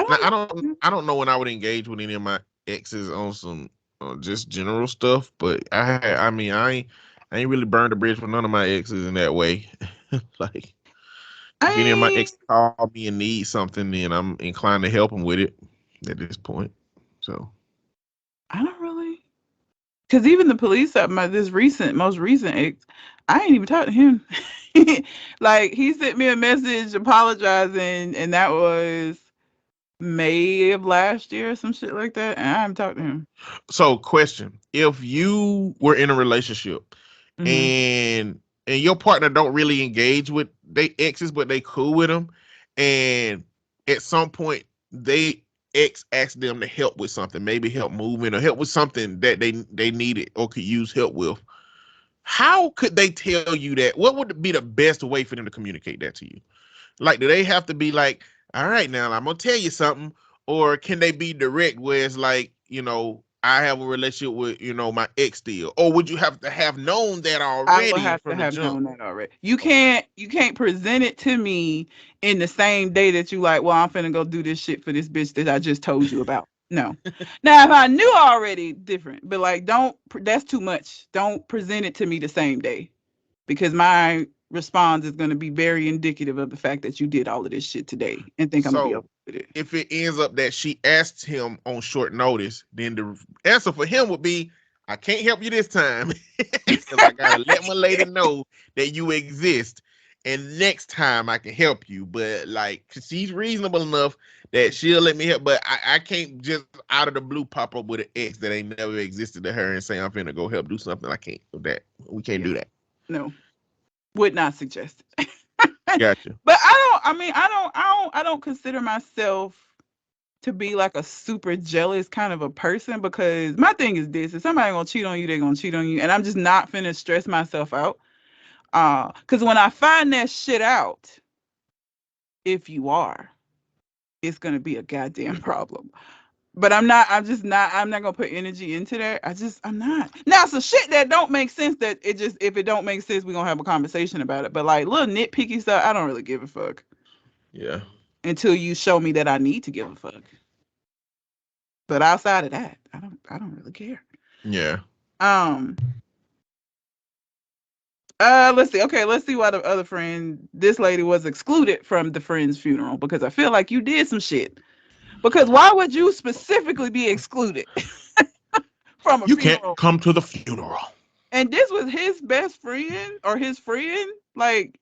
Now, don't know. I don't know when I would engage with any of my exes on some just general stuff, but I mean I ain't really burned a bridge with none of my exes in that way. Like if any of my I exes call me and need something, then I'm inclined to help them with it at this point. So I don't really, because even the police at my most recent ex, I ain't even talked to him. Like he sent me a message apologizing, and that was May of last year or some shit like that, and I haven't talked to him. so question: if you were in a relationship Hmm. and your partner don't really engage with they exes, but they cool with them, and at some point they ex asked them to help with something, maybe help moving or help with something that they needed or could use help with. How could they tell you that? What would be the best way for them to communicate that to you? Like, do they have to be like, all right, now I'm gonna tell you something, or can they be direct where it's like, I have a relationship with, my ex still, or would you have to have known that I will already have to from the have jump? known that already. You Okay. can't present it to me in the same day that you like, well, I'm finna go do this shit for this bitch that I just told you about. No. Now, if I knew already, different. But like, that's too much. Don't present it to me the same day, because my response is gonna be very indicative of the fact that you did all of this shit today and think I'm gonna be So okay with it. if it ends up that she asked him on short notice, then the answer for him would be, I can't help you this time because I gotta let my lady know that you exist, and next time I can help you. But like, 'cause she's reasonable enough that she'll let me help, but I can't just out of the blue pop up with an ex that ain't never existed to her and say I'm finna go help do something. I can't do that. We can't Yeah. do that. No. Would not suggest it. Gotcha. But I don't consider myself to be like a super jealous kind of a person, because my thing is this: if somebody gonna cheat on you, they're gonna cheat on you, and I'm just not finna stress myself out. Because when I find that shit out, if you are, it's gonna be a goddamn problem. But I'm not gonna put energy into that. I'm not. Now, so shit that don't make sense, that if it don't make sense, we're gonna have a conversation about it. But like little nitpicky stuff, I don't really give a fuck Yeah. until you show me that I need to give a fuck. But outside of that, I don't really care. Yeah. Um let's see. Okay, let's see why the other friend, this lady, was excluded from the friend's funeral, because I feel like you did some shit. Because why would you specifically be excluded from a You can't funeral? come to the funeral. And this was his best friend or his friend. Like,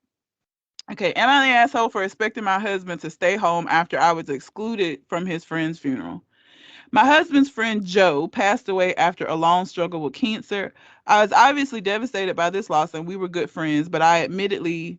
okay, am I the asshole for expecting my husband to stay home after I was excluded from his friend's funeral? My husband's friend Joe passed away after a long struggle with cancer. I was obviously devastated by this loss, and we were good friends, but I'm admittedly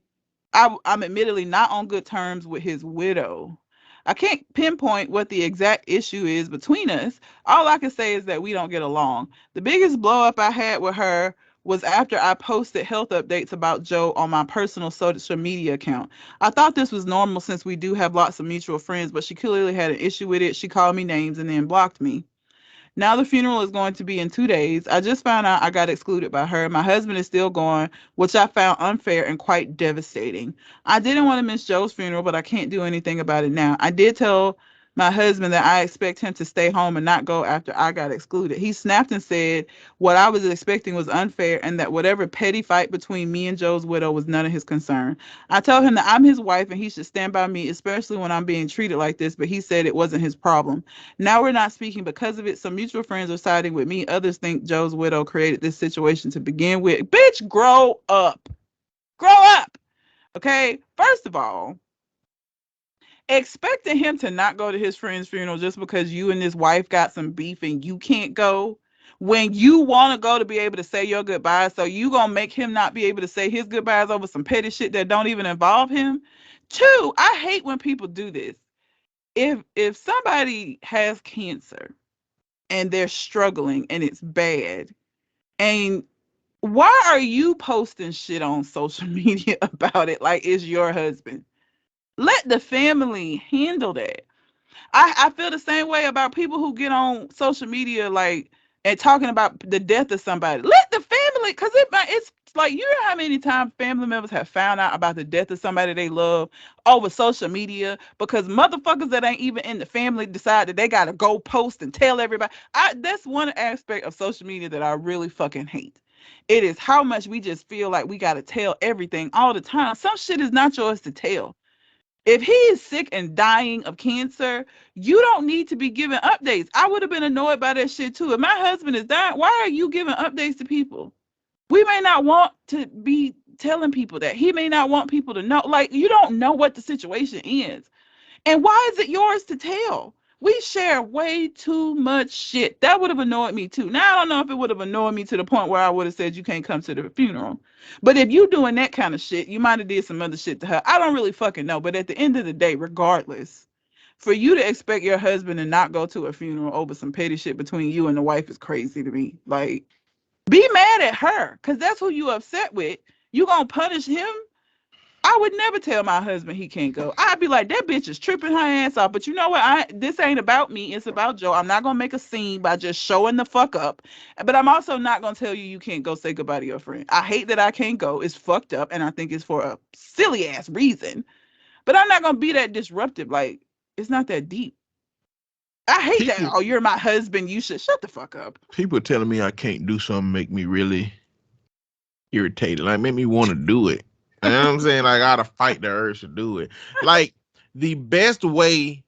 not on good terms with his widow. I can't pinpoint what the exact issue is between us. All I can say is that we don't get along. The biggest blow up I had with her was after I posted health updates about Joe on my personal social media account. I thought this was normal since we do have lots of mutual friends, but she clearly had an issue with it. She called me names and then blocked me. Now the funeral is going to be in 2 days. I just found out I got excluded by her. My husband is still going, which I found unfair and quite devastating. I didn't want to miss Joe's funeral, but I can't do anything about it now. I did tell my husband that I expect him to stay home and not go after I got excluded. He snapped and said what I was expecting was unfair and that whatever petty fight between me and Joe's widow was none of his concern. I told him that I'm his wife and he should stand by me, especially when I'm being treated like this, but he said it wasn't his problem. Now we're not speaking because of it. Some mutual friends are siding with me. Others think Joe's widow created this situation to begin with. Bitch, grow up. Grow up. Okay? First of all, expecting him to not go to his friend's funeral just because you and his wife got some beef and you can't go when you want to go to be able to say your goodbyes, so you gonna make him not be able to say his goodbyes over some petty shit that don't even involve him. Two, I hate when people do this. If somebody has cancer and they're struggling and it's bad, and why are you posting shit on social media about it like it's your husband? Let the family handle that. I feel the same way about people who get on social media like and talking about the death of somebody. Let the family, because it's like, you know how many times family members have found out about the death of somebody they love over social media because motherfuckers that ain't even in the family decide that they gotta go post and tell everybody. That's one aspect of social media that I really fucking hate. It is how much we just feel like we gotta tell everything all the time. Some shit is not yours to tell. If he is sick and dying of cancer, you don't need to be giving updates. I would have been annoyed by that shit too. If my husband is dying, why are you giving updates to people? We may not want to be telling people that. He may not want people to know. Like, you don't know what the situation is. And why is it yours to tell? We share way too much shit. That would have annoyed me too. Now, I don't know if it would have annoyed me to the point where I would have said you can't come to the funeral. But if you doing that kind of shit, you might have did some other shit to her. I don't really fucking know. But at the end of the day, regardless, for you to expect your husband to not go to a funeral over some petty shit between you and the wife is crazy to me. Like, be mad at her, because that's who you upset with. You gonna punish him? I would never tell my husband he can't go. I'd be like, that bitch is tripping her ass off. But you know what? This ain't about me. It's about Joe. I'm not going to make a scene by just showing the fuck up. But I'm also not going to tell you you can't go say goodbye to your friend. I hate that I can't go. It's fucked up. And I think it's for a silly ass reason. But I'm not going to be that disruptive. Like, it's not that deep. I hate that. Oh, you're my husband. You should shut the fuck up. People telling me I can't do something make me really irritated. Like, make me want to do it. You know what I'm saying? Like, I gotta fight the urge to do it. Like, the best way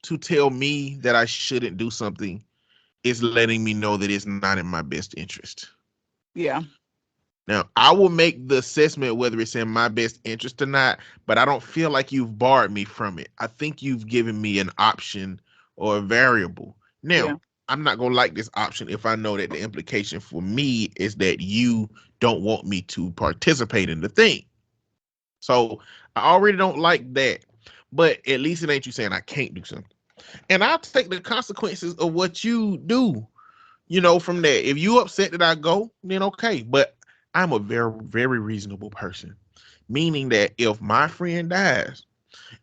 to tell me that I shouldn't do something is letting me know that it's not in my best interest. Yeah. Now, I will make the assessment whether it's in my best interest or not, but I don't feel like you've barred me from it. I think you've given me an option or a variable. Now, I'm not going to like this option if I know that the implication for me is that you don't want me to participate in the thing. So I already don't like that, but at least it ain't you saying I can't do something. And I'll take the consequences of what you do, you know, from that. If you upset that I go, then okay. But I'm a very, very reasonable person, meaning that if my friend dies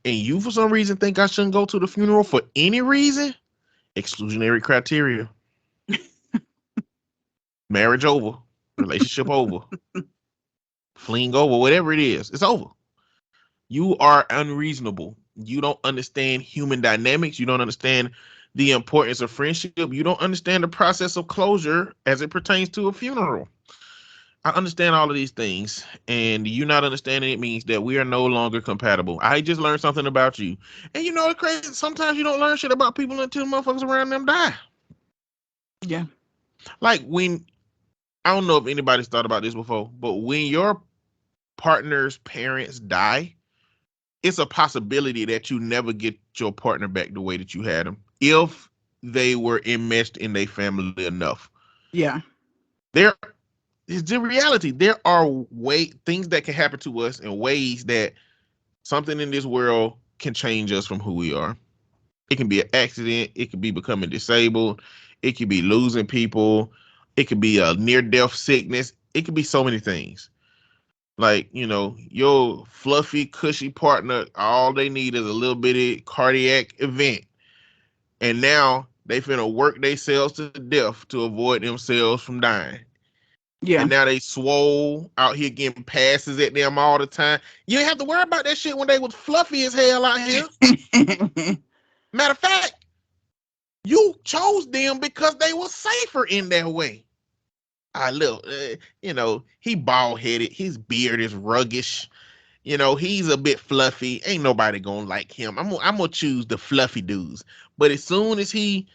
and you for some reason think I shouldn't go to the funeral for any reason, exclusionary criteria. Marriage over, relationship over, fleeing over, whatever it is, it's over. You are unreasonable. You don't understand human dynamics. You don't understand the importance of friendship. You don't understand the process of closure as it pertains to a funeral. I understand all of these things, and you not understanding it means that we are no longer compatible. I just learned something about you. And you know it's crazy. Sometimes you don't learn shit about people until motherfuckers around them die. Yeah. Like when, I don't know if anybody's thought about this before, but when your partner's parents die, it's a possibility that you never get your partner back the way that you had them if they were enmeshed in their family enough. Yeah. There is the reality. There are things that can happen to us in ways that something in this world can change us from who we are. It can be an accident. It could be becoming disabled. It could be losing people. It could be a near-death sickness. It could be so many things. Like, your fluffy, cushy partner, all they need is a little bitty cardiac event. And now they finna work themselves to death to avoid themselves from dying. Yeah. And now they swole out here getting passes at them all the time. You ain't have to worry about that shit when they was fluffy as hell out here. Matter of fact, you chose them because they were safer in that way. Look, he bald headed. His beard is ruggish. He's a bit fluffy. Ain't nobody gonna like him. I'm gonna choose the fluffy dudes. But as soon as he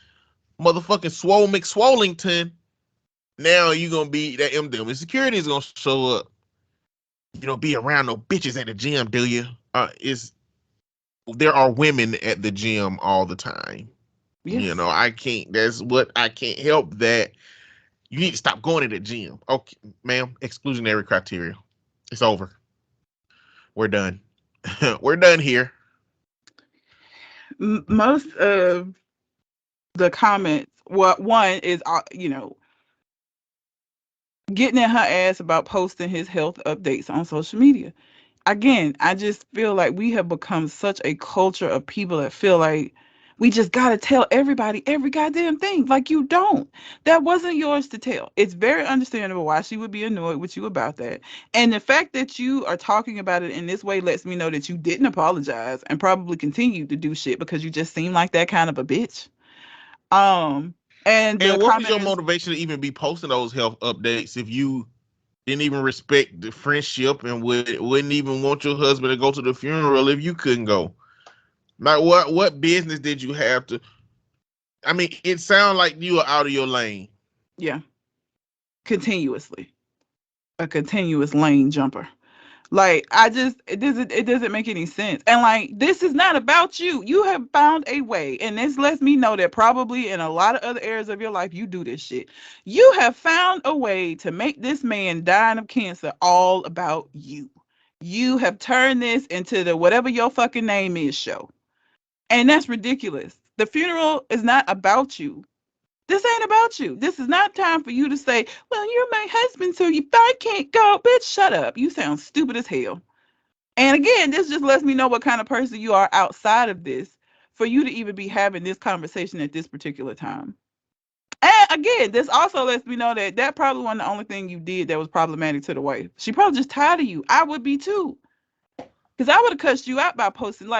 motherfucking swole McSwollington, now you gonna be that M. Security is gonna show up. You don't be around no bitches at the gym, do you? There are women at the gym all the time. Yes. I can't help that. You need to stop going to the gym. Okay, ma'am, exclusionary criteria. It's over. We're done. We're done here. Most of the comments, one is, getting in her ass about posting his health updates on social media. Again, I just feel like we have become such a culture of people that feel like we just got to tell everybody every goddamn thing. Like, you don't. That wasn't yours to tell. It's very understandable why she would be annoyed with you about that. And the fact that you are talking about it in this way lets me know that you didn't apologize and probably continue to do shit because you just seem like that kind of a bitch. And what was your motivation to even be posting those health updates if you didn't even respect the friendship and wouldn't even want your husband to go to the funeral if you couldn't go? Like, what business did you have to? I mean, it sounds like you are out of your lane. Yeah. Continuously. A continuous lane jumper. Like, it doesn't make any sense. And like, this is not about you. You have found a way. And this lets me know that probably in a lot of other areas of your life, you do this shit. You have found a way to make this man dying of cancer all about you. You have turned this into the whatever your fucking name is show. And that's ridiculous. The funeral is not about you. This ain't about you. This is not time for you to say, well, you're my husband, so I can't go. Bitch, shut up. You sound stupid as hell. And again, this just lets me know what kind of person you are outside of this for you to even be having this conversation at this particular time. And again, this also lets me know that probably wasn't the only thing you did that was problematic to the wife. She probably just tired of you. I would be too. Because I would have cussed you out by posting,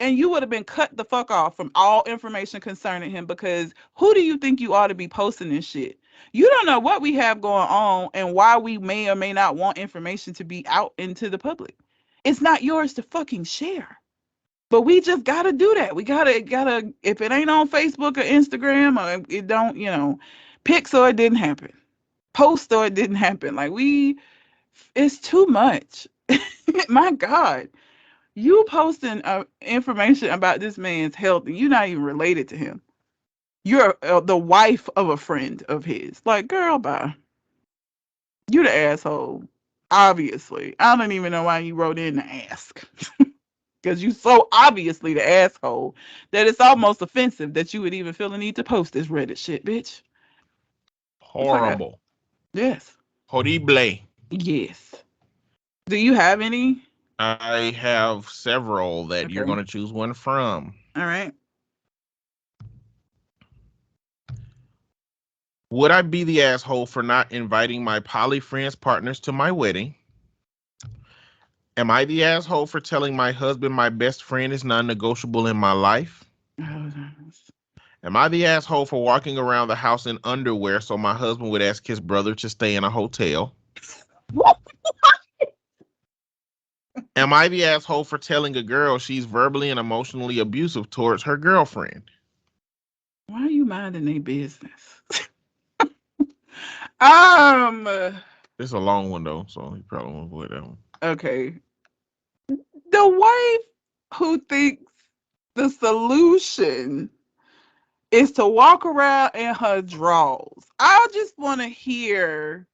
and you would have been cut the fuck off from all information concerning him, because who do you think you ought to be posting this shit? You don't know what we have going on and why we may or may not want information to be out into the public. It's not yours to fucking share. But we just got to do that. We got to, if it ain't on Facebook or Instagram, or it don't, pics or it didn't happen. Post or it didn't happen. It's too much. My God. You posting information about this man's health and you're not even related to him. You're the wife of a friend of his. Like, girl, bye. You the asshole. Obviously. I don't even know why you wrote in to ask. Because you so obviously the asshole that it's almost offensive that you would even feel the need to post this Reddit shit, bitch. Horrible. Yes. Horrible. Yes. Do you have any? I have several that you're going to choose one from. All right. Would I be the asshole for not inviting my poly friends partners to my wedding? Am I the asshole for telling my husband my best friend is non-negotiable in my life? Am I the asshole for walking around the house in underwear so my husband would ask his brother to stay in a hotel? What? Am I the asshole for telling a girl she's verbally and emotionally abusive towards her girlfriend? Why are you minding their business? It's a long one though, so you probably won't avoid that one. Okay. The wife who thinks the solution is to walk around in her drawers. I just want to hear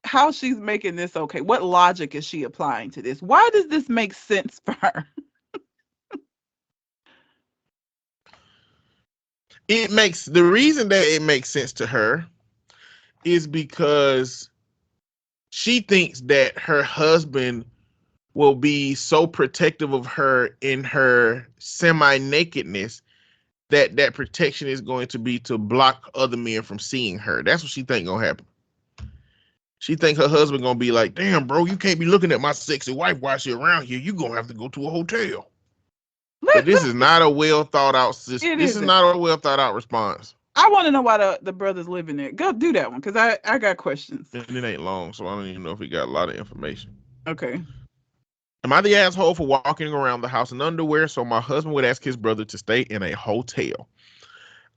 how she's making this okay. What logic is she applying to this? Why does this make sense for her? The reason that it makes sense to her is because she thinks that her husband will be so protective of her in her semi-nakedness that protection is going to be to block other men from seeing her. That's what she think gonna happen. She think her husband gonna be like, damn, bro, you can't be looking at my sexy wife while she around here. You gonna have to go to a hotel. But this is not a well thought out system. This is not a well thought out response. I want to know why the brothers live in there. Go do that one, because I got questions. And it ain't long, so I don't even know if he got a lot of information. Okay. Am I the asshole for walking around the house in underwear so my husband would ask his brother to stay in a hotel?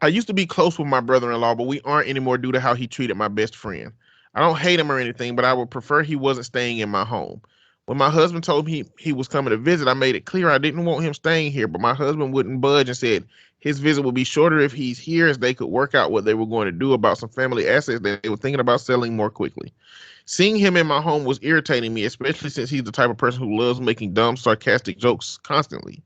I used to be close with my brother-in-law, but we aren't anymore due to how he treated my best friend. I don't hate him or anything, but I would prefer he wasn't staying in my home. When my husband told me he was coming to visit, I made it clear I didn't want him staying here, but my husband wouldn't budge and said his visit would be shorter if he's here, as they could work out what they were going to do about some family assets that they were thinking about selling more quickly. Seeing him in my home was irritating me, especially since he's the type of person who loves making dumb, sarcastic jokes constantly.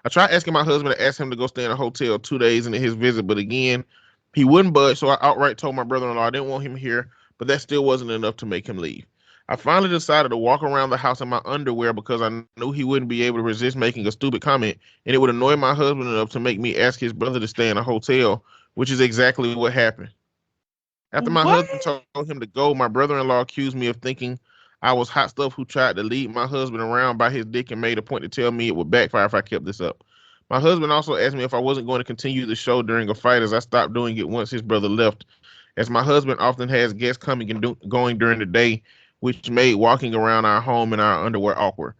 I tried asking my husband to ask him to go stay in a hotel 2 days into his visit, but again, he wouldn't budge, so I outright told my brother-in-law I didn't want him here, but that still wasn't enough to make him leave. I finally decided to walk around the house in my underwear because I knew he wouldn't be able to resist making a stupid comment, and it would annoy my husband enough to make me ask his brother to stay in a hotel, which is exactly what happened. After my husband told him to go, my brother-in-law accused me of thinking I was hot stuff who tried to lead my husband around by his dick and made a point to tell me it would backfire if I kept this up. My husband also asked me if I wasn't going to continue the show during a fight, as I stopped doing it once his brother left, as my husband often has guests coming and going during the day, which made walking around our home in our underwear awkward.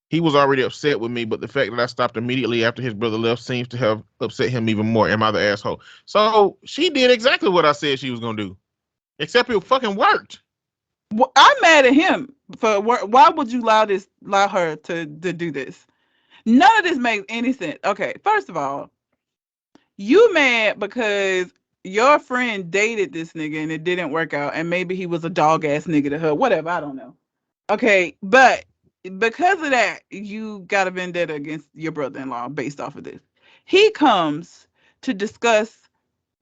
He was already upset with me, but the fact that I stopped immediately after his brother left seems to have upset him even more. Am I the asshole? So she did exactly what I said she was going to do, except it fucking worked. Well, I'm mad at him for why would you allow her to do this? None of this makes any sense. Okay, first of all, you mad because your friend dated this nigga and it didn't work out, and maybe he was a dog ass nigga to her, whatever, I don't know. Okay, but because of that, you got a vendetta against your brother-in-law based off of this. He comes to discuss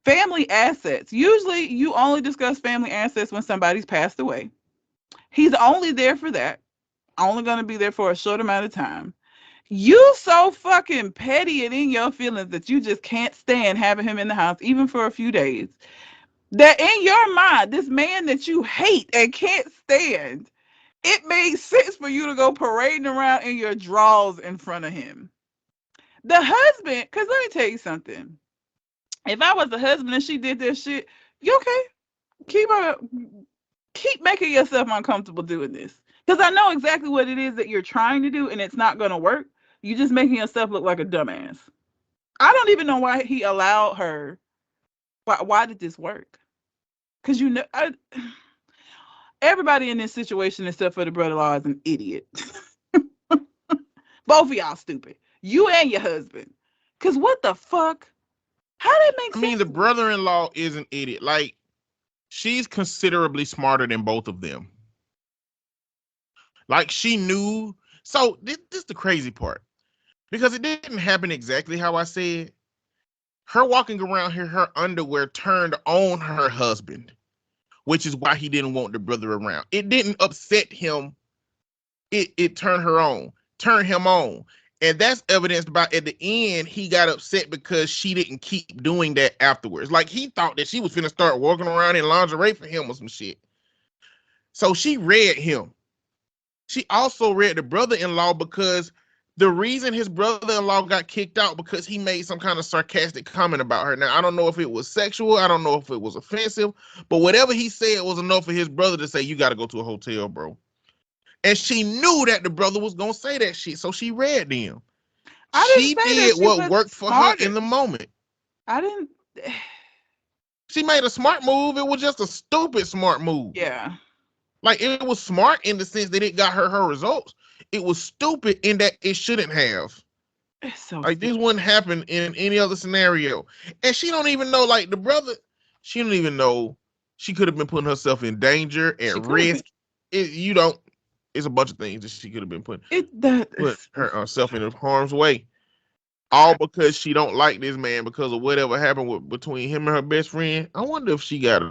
family assets. Usually you only discuss family assets when somebody's passed away. He's only there for that. Only going to be there for a short amount of time. You so fucking petty and in your feelings that you just can't stand having him in the house, even for a few days. That in your mind, this man that you hate and can't stand, it makes sense for you to go parading around in your drawers in front of him. The husband, because let me tell you something. If I was the husband and she did this shit, you okay? Keep making yourself uncomfortable doing this. Because I know exactly what it is that you're trying to do and it's not going to work. You're just making yourself look like a dumbass. I don't even know why he allowed her. Why did this work? Because everybody in this situation except for the brother-in-law is an idiot. Both of y'all stupid. You and your husband. Because what the fuck? How did it make sense? I mean, the brother-in-law is an idiot. Like, she's considerably smarter than both of them. Like, she knew. So this is the crazy part. Because it didn't happen exactly how I said. Her walking around here, her underwear turned on her husband, which is why he didn't want the brother around. It didn't upset him. It turned him on. And that's evidenced by at the end, he got upset because she didn't keep doing that afterwards. Like, he thought that she was finna start walking around in lingerie for him or some shit. So she read him. She also read the brother-in-law because the reason his brother-in-law got kicked out because he made some kind of sarcastic comment about her. Now, I don't know if it was sexual. I don't know if it was offensive. But whatever he said was enough for his brother to say, you got to go to a hotel, bro. And she knew that the brother was going to say that shit. So she read them. She did what worked for her in the moment. I didn't. she made a smart move. It was just a stupid smart move. Yeah. Like, it was smart in the sense that it got her results. It was stupid in that it shouldn't have. It's so Like, stupid. this wouldn't happen in any other scenario. And she don't even know, like, the brother, she don't even know she could have been putting herself in danger, at risk. It's a bunch of things that she could have been put herself in harm's way. All because she don't like this man because of whatever happened between him and her best friend. I wonder if she got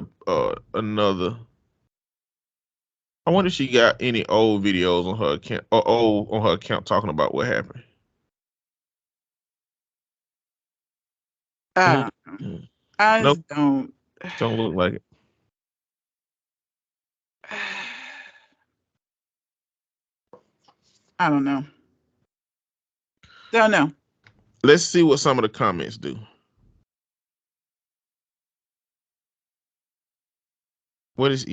another. I wonder if she got any old videos on her account or old on her account talking about what happened. I Nope. just don't. Don't look like it. I don't know. Don't know. Let's see what some of the comments do. What is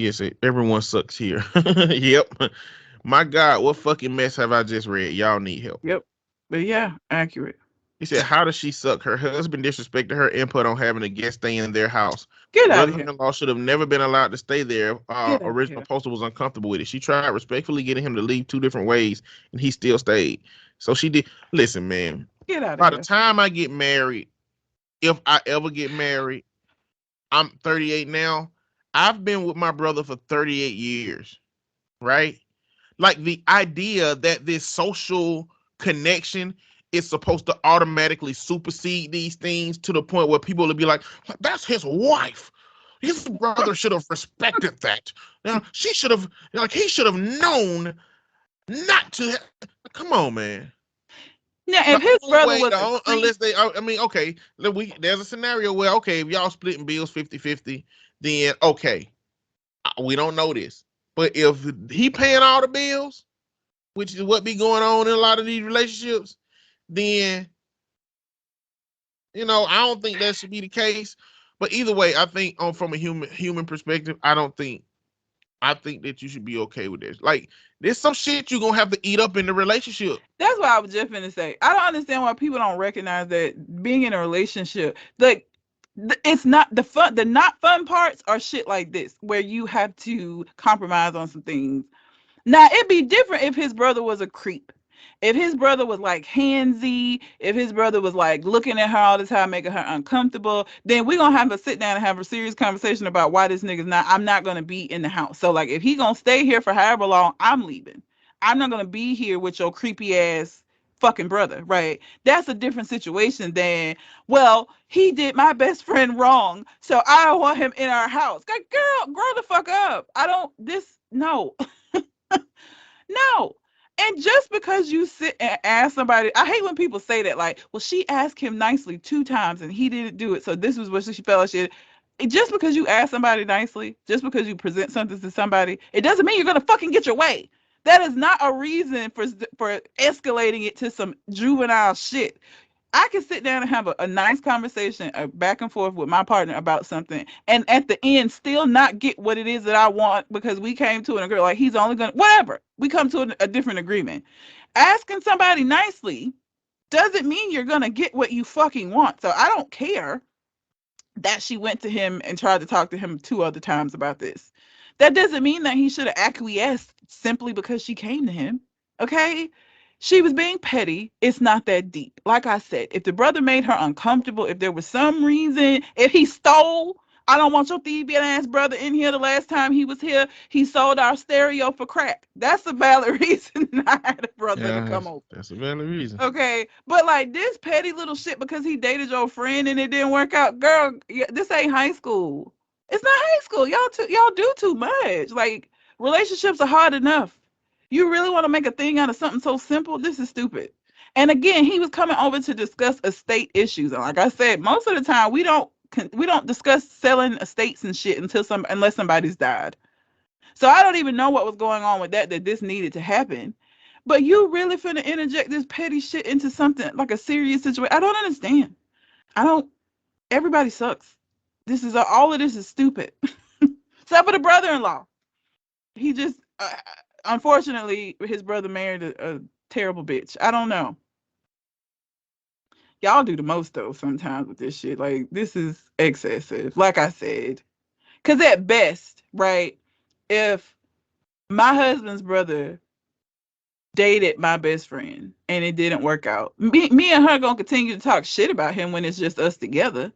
everyone sucks here. Yep. My God, what fucking mess have I just read? Y'all need help. Yep. But yeah, accurate. He said, how does she suck? Her husband disrespected her input on having a guest stay in their house. Get out of here. Brother-in-law should have never been allowed to stay there. Original here. poster was uncomfortable with it. She tried respectfully getting him to leave 2 different ways, and he still stayed. So she did. Listen, man. Get out of By here. the time I get married, if I ever get married, I'm 38 now. I've been with my brother for 38 years, right? Like, the idea that this social connection is supposed to automatically supersede these things to the point where people will be like, that's his wife. His brother should have respected that. Now, she should have, he should have known not to. Come on, man. Yeah, if his brother was unless they, I mean, okay, there's a scenario where, okay, if y'all splitting bills 50-50, then okay, we don't know this. But if he paying all the bills, which is what be going on in a lot of these relationships, then, I don't think that should be the case. But either way, I think from a human perspective, I think that you should be okay with this. Like, there's some shit you're going to have to eat up in the relationship. That's what I was just going to say. I don't understand why people don't recognize that being in a relationship, like, it's not the fun. The not fun parts are shit like this, where you have to compromise on some things. Now, it'd be different if his brother was a creep. If his brother was like handsy, if his brother was like looking at her all the time, making her uncomfortable, then we're going to have to sit down and have a serious conversation about why this nigga's I'm not going to be in the house. So, like, if he going to stay here for however long, I'm leaving. I'm not going to be here with your creepy ass fucking brother, right? That's a different situation than, well, he did my best friend wrong, so I don't want him in our house. Like, girl, grow the fuck up. No. No. And just because you sit and ask somebody, I hate when people say that, like, well, she asked him nicely 2 times and he didn't do it, so this was what she felt like she did. Just because you ask somebody nicely, just because you present something to somebody, it doesn't mean you're gonna fucking get your way. That is not a reason for escalating it to some juvenile shit. I can sit down and have a nice conversation back and forth with my partner about something, and at the end still not get what it is that I want because we came to an agreement, like he's only gonna, whatever, we come to a different agreement. Asking somebody nicely doesn't mean you're gonna get what you fucking want. So I don't care that she went to him and tried to talk to him 2 other times about this. That doesn't mean that he should have acquiesced simply because she came to him. Okay? She was being petty. It's not that deep. Like I said, if the brother made her uncomfortable, if there was some reason, if he stole, I don't want your thieving ass brother in here. The last time he was here, he sold our stereo for crack. That's a valid reason not had a brother to come over. That's a valid reason. Okay, but like this petty little shit because he dated your friend and it didn't work out, girl. This ain't high school. It's not high school. Y'all do too much. Like, relationships are hard enough. You really want to make a thing out of something so simple? This is stupid. And again, he was coming over to discuss estate issues. And like I said, most of the time we don't discuss selling estates and shit unless somebody's died. So I don't even know what was going on with that this needed to happen. But you really finna interject this petty shit into something like a serious situation? I don't understand. Everybody sucks. All of this is stupid. Except for the brother-in-law. He just, unfortunately, his brother married a terrible bitch. I don't know. Y'all do the most though sometimes with this shit. Like, this is excessive. Like I said, because at best, right, if my husband's brother dated my best friend and it didn't work out, me and her gonna continue to talk shit about him when it's just us together.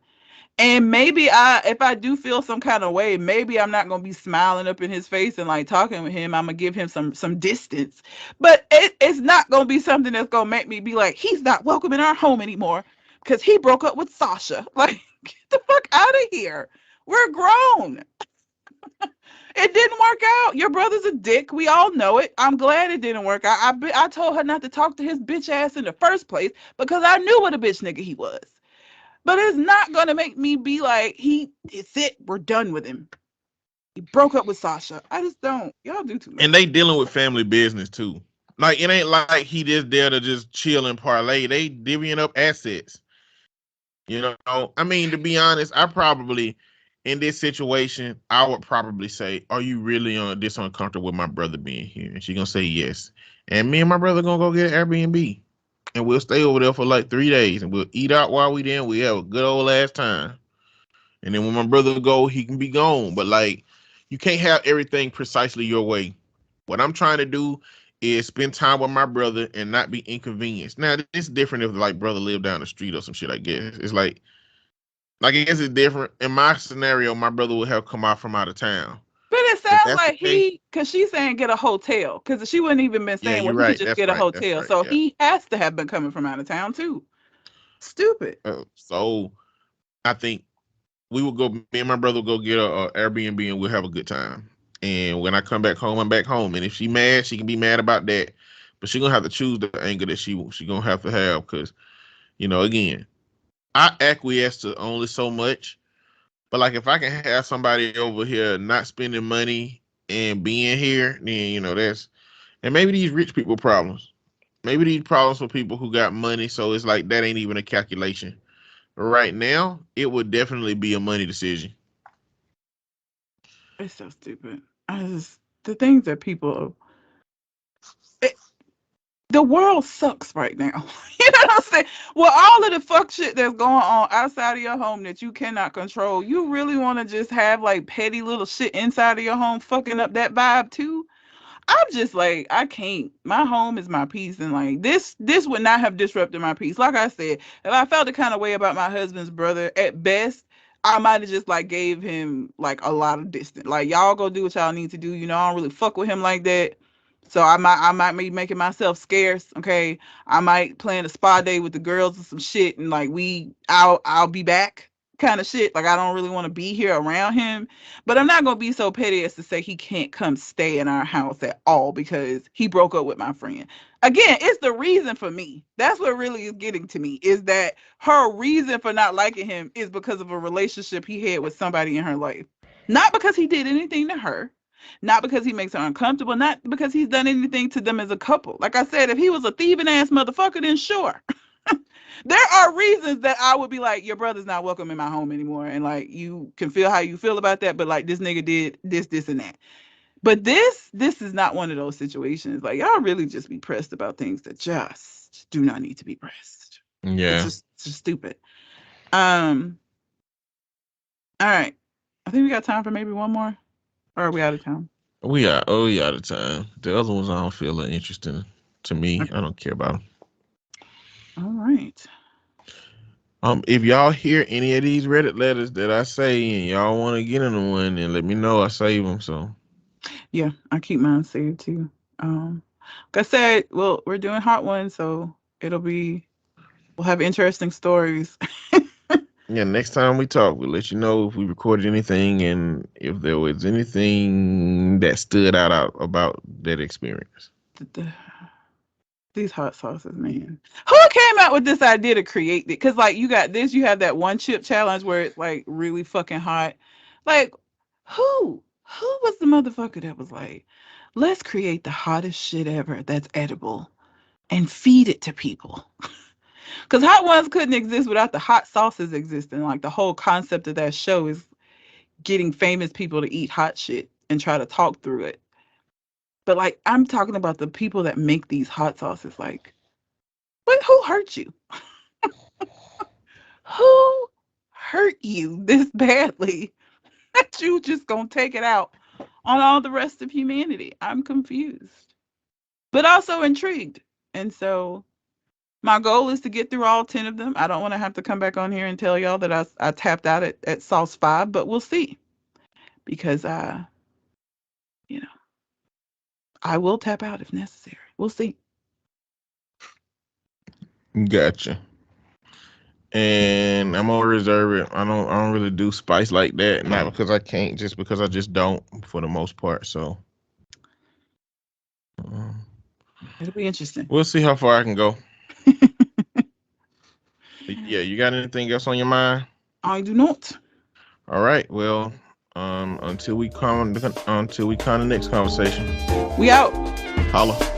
And maybe if I do feel some kind of way, maybe I'm not gonna be smiling up in his face and like talking with him. I'm gonna give him some distance, but it's not gonna be something that's gonna make me be like, he's not welcome in our home anymore because he broke up with Sasha. Like, get the fuck out of here. We're grown. It didn't work out. Your brother's a dick. We all know it. I'm glad it didn't work out. I told her not to talk to his bitch ass in the first place because I knew what a bitch nigga he was. But it's not going to make me be like, it's it. We're done with him. He broke up with Sasha. I just don't. Y'all do too much. And they dealing with family business too. Like, it ain't like he just there to just chill and parlay. They divvying up assets. You know, I mean, to be honest, I probably, in this situation, I would probably say, "Are you really this uncomfortable with my brother being here?" And she gonna say yes. And me and my brother gonna go get an Airbnb, and we'll stay over there for like 3 days, and we'll eat out while we there. And we have a good old ass time. And then when my brother go, he can be gone. But like, you can't have everything precisely your way. What I'm trying to do is spend time with my brother and not be inconvenienced. Now, it's different if like brother lived down the street or some shit, I guess. It's like I guess it's different. In my scenario, my brother would have come out from out of town. But it If sounds that's like the case, because she's saying get a hotel, because she wouldn't even been yeah, saying, you're well, he could right. just That's get a right. That's hotel. right. So Yeah. he has to have been coming from out of town too. Stupid. So I think me and my brother will go get a Airbnb and we'll have a good time. And when I come back home, I'm back home. And if she mad, she can be mad about that. But she gonna have to choose the anger that she gonna have to have because, again, I acquiesce to only so much. But like if I can have somebody over here not spending money and being here, then and maybe these rich people problems. Maybe these problems for people who got money, so it's like that ain't even a calculation. Right now, it would definitely be a money decision. It's so stupid. The things that people, the world sucks right now. You know what I'm saying? Well, all of the fuck shit that's going on outside of your home that you cannot control, you really want to just have like petty little shit inside of your home fucking up that vibe too? I'm just like, I can't. My home is my peace, and like this would not have disrupted my peace. Like I said, if I felt the kind of way about my husband's brother, at best, I might have just like gave him like a lot of distance. Like, y'all go do what y'all need to do. I don't really fuck with him like that. So I might be making myself scarce. Okay, I might plan a spa day with the girls or some shit, and like I'll be back kind of shit. Like, I don't really want to be here around him. But I'm not going to be so petty as to say he can't come stay in our house at all because he broke up with my friend. Again, it's the reason for me. That's what really is getting to me, is that her reason for not liking him is because of a relationship he had with somebody in her life. Not because he did anything to her. Not because he makes her uncomfortable. Not because he's done anything to them as a couple. Like I said, if he was a thieving ass motherfucker, then sure. There are reasons that I would be like, your brother's not welcome in my home anymore. And like, you can feel how you feel about that. But like, this nigga did this, and that. But this is not one of those situations. Like, y'all really just be pressed about things that just do not need to be pressed. Yeah. It's just stupid. All right. I think we got time for maybe one more. Or are we out of time? We out of time. The other ones I don't feel that interesting to me. Okay. I don't care about them. All right. If y'all hear any of these Reddit letters that I say and y'all want to get into one, then let me know. I save them. So Yeah, I keep mine saved too. Like I said, well, we're doing hot ones, so we'll have interesting stories. yeah, next time we talk, we'll let you know if we recorded anything and if there was anything that stood out about that experience. These hot sauces, man. Who came out with this idea to create it? Because like, you got this, you have that one chip challenge where it's like really fucking hot. Like, who was the motherfucker that was like, let's create the hottest shit ever that's edible and feed it to people? Because hot ones couldn't exist without the hot sauces existing. Like, the whole concept of that show is getting famous people to eat hot shit and try to talk through it. But like, I'm talking about the people that make these hot sauces. Like, who hurt you? Who hurt you this badly that you just gonna take it out on all the rest of humanity? I'm confused, but also intrigued. And so my goal is to get through all 10 of them. I don't want to have to come back on here and tell y'all that I tapped out at Sauce 5, but we'll see. Because you know, I will tap out if necessary. We'll see. Gotcha. And I'm gonna reserve it. I don't really do spice like that. Not because I can't, just because I just don't for the most part. So It'll be interesting. we'll see how far I can go. Yeah, you got anything else on your mind? I do not. All right. Well, until we come to the next conversation. We out. Holla.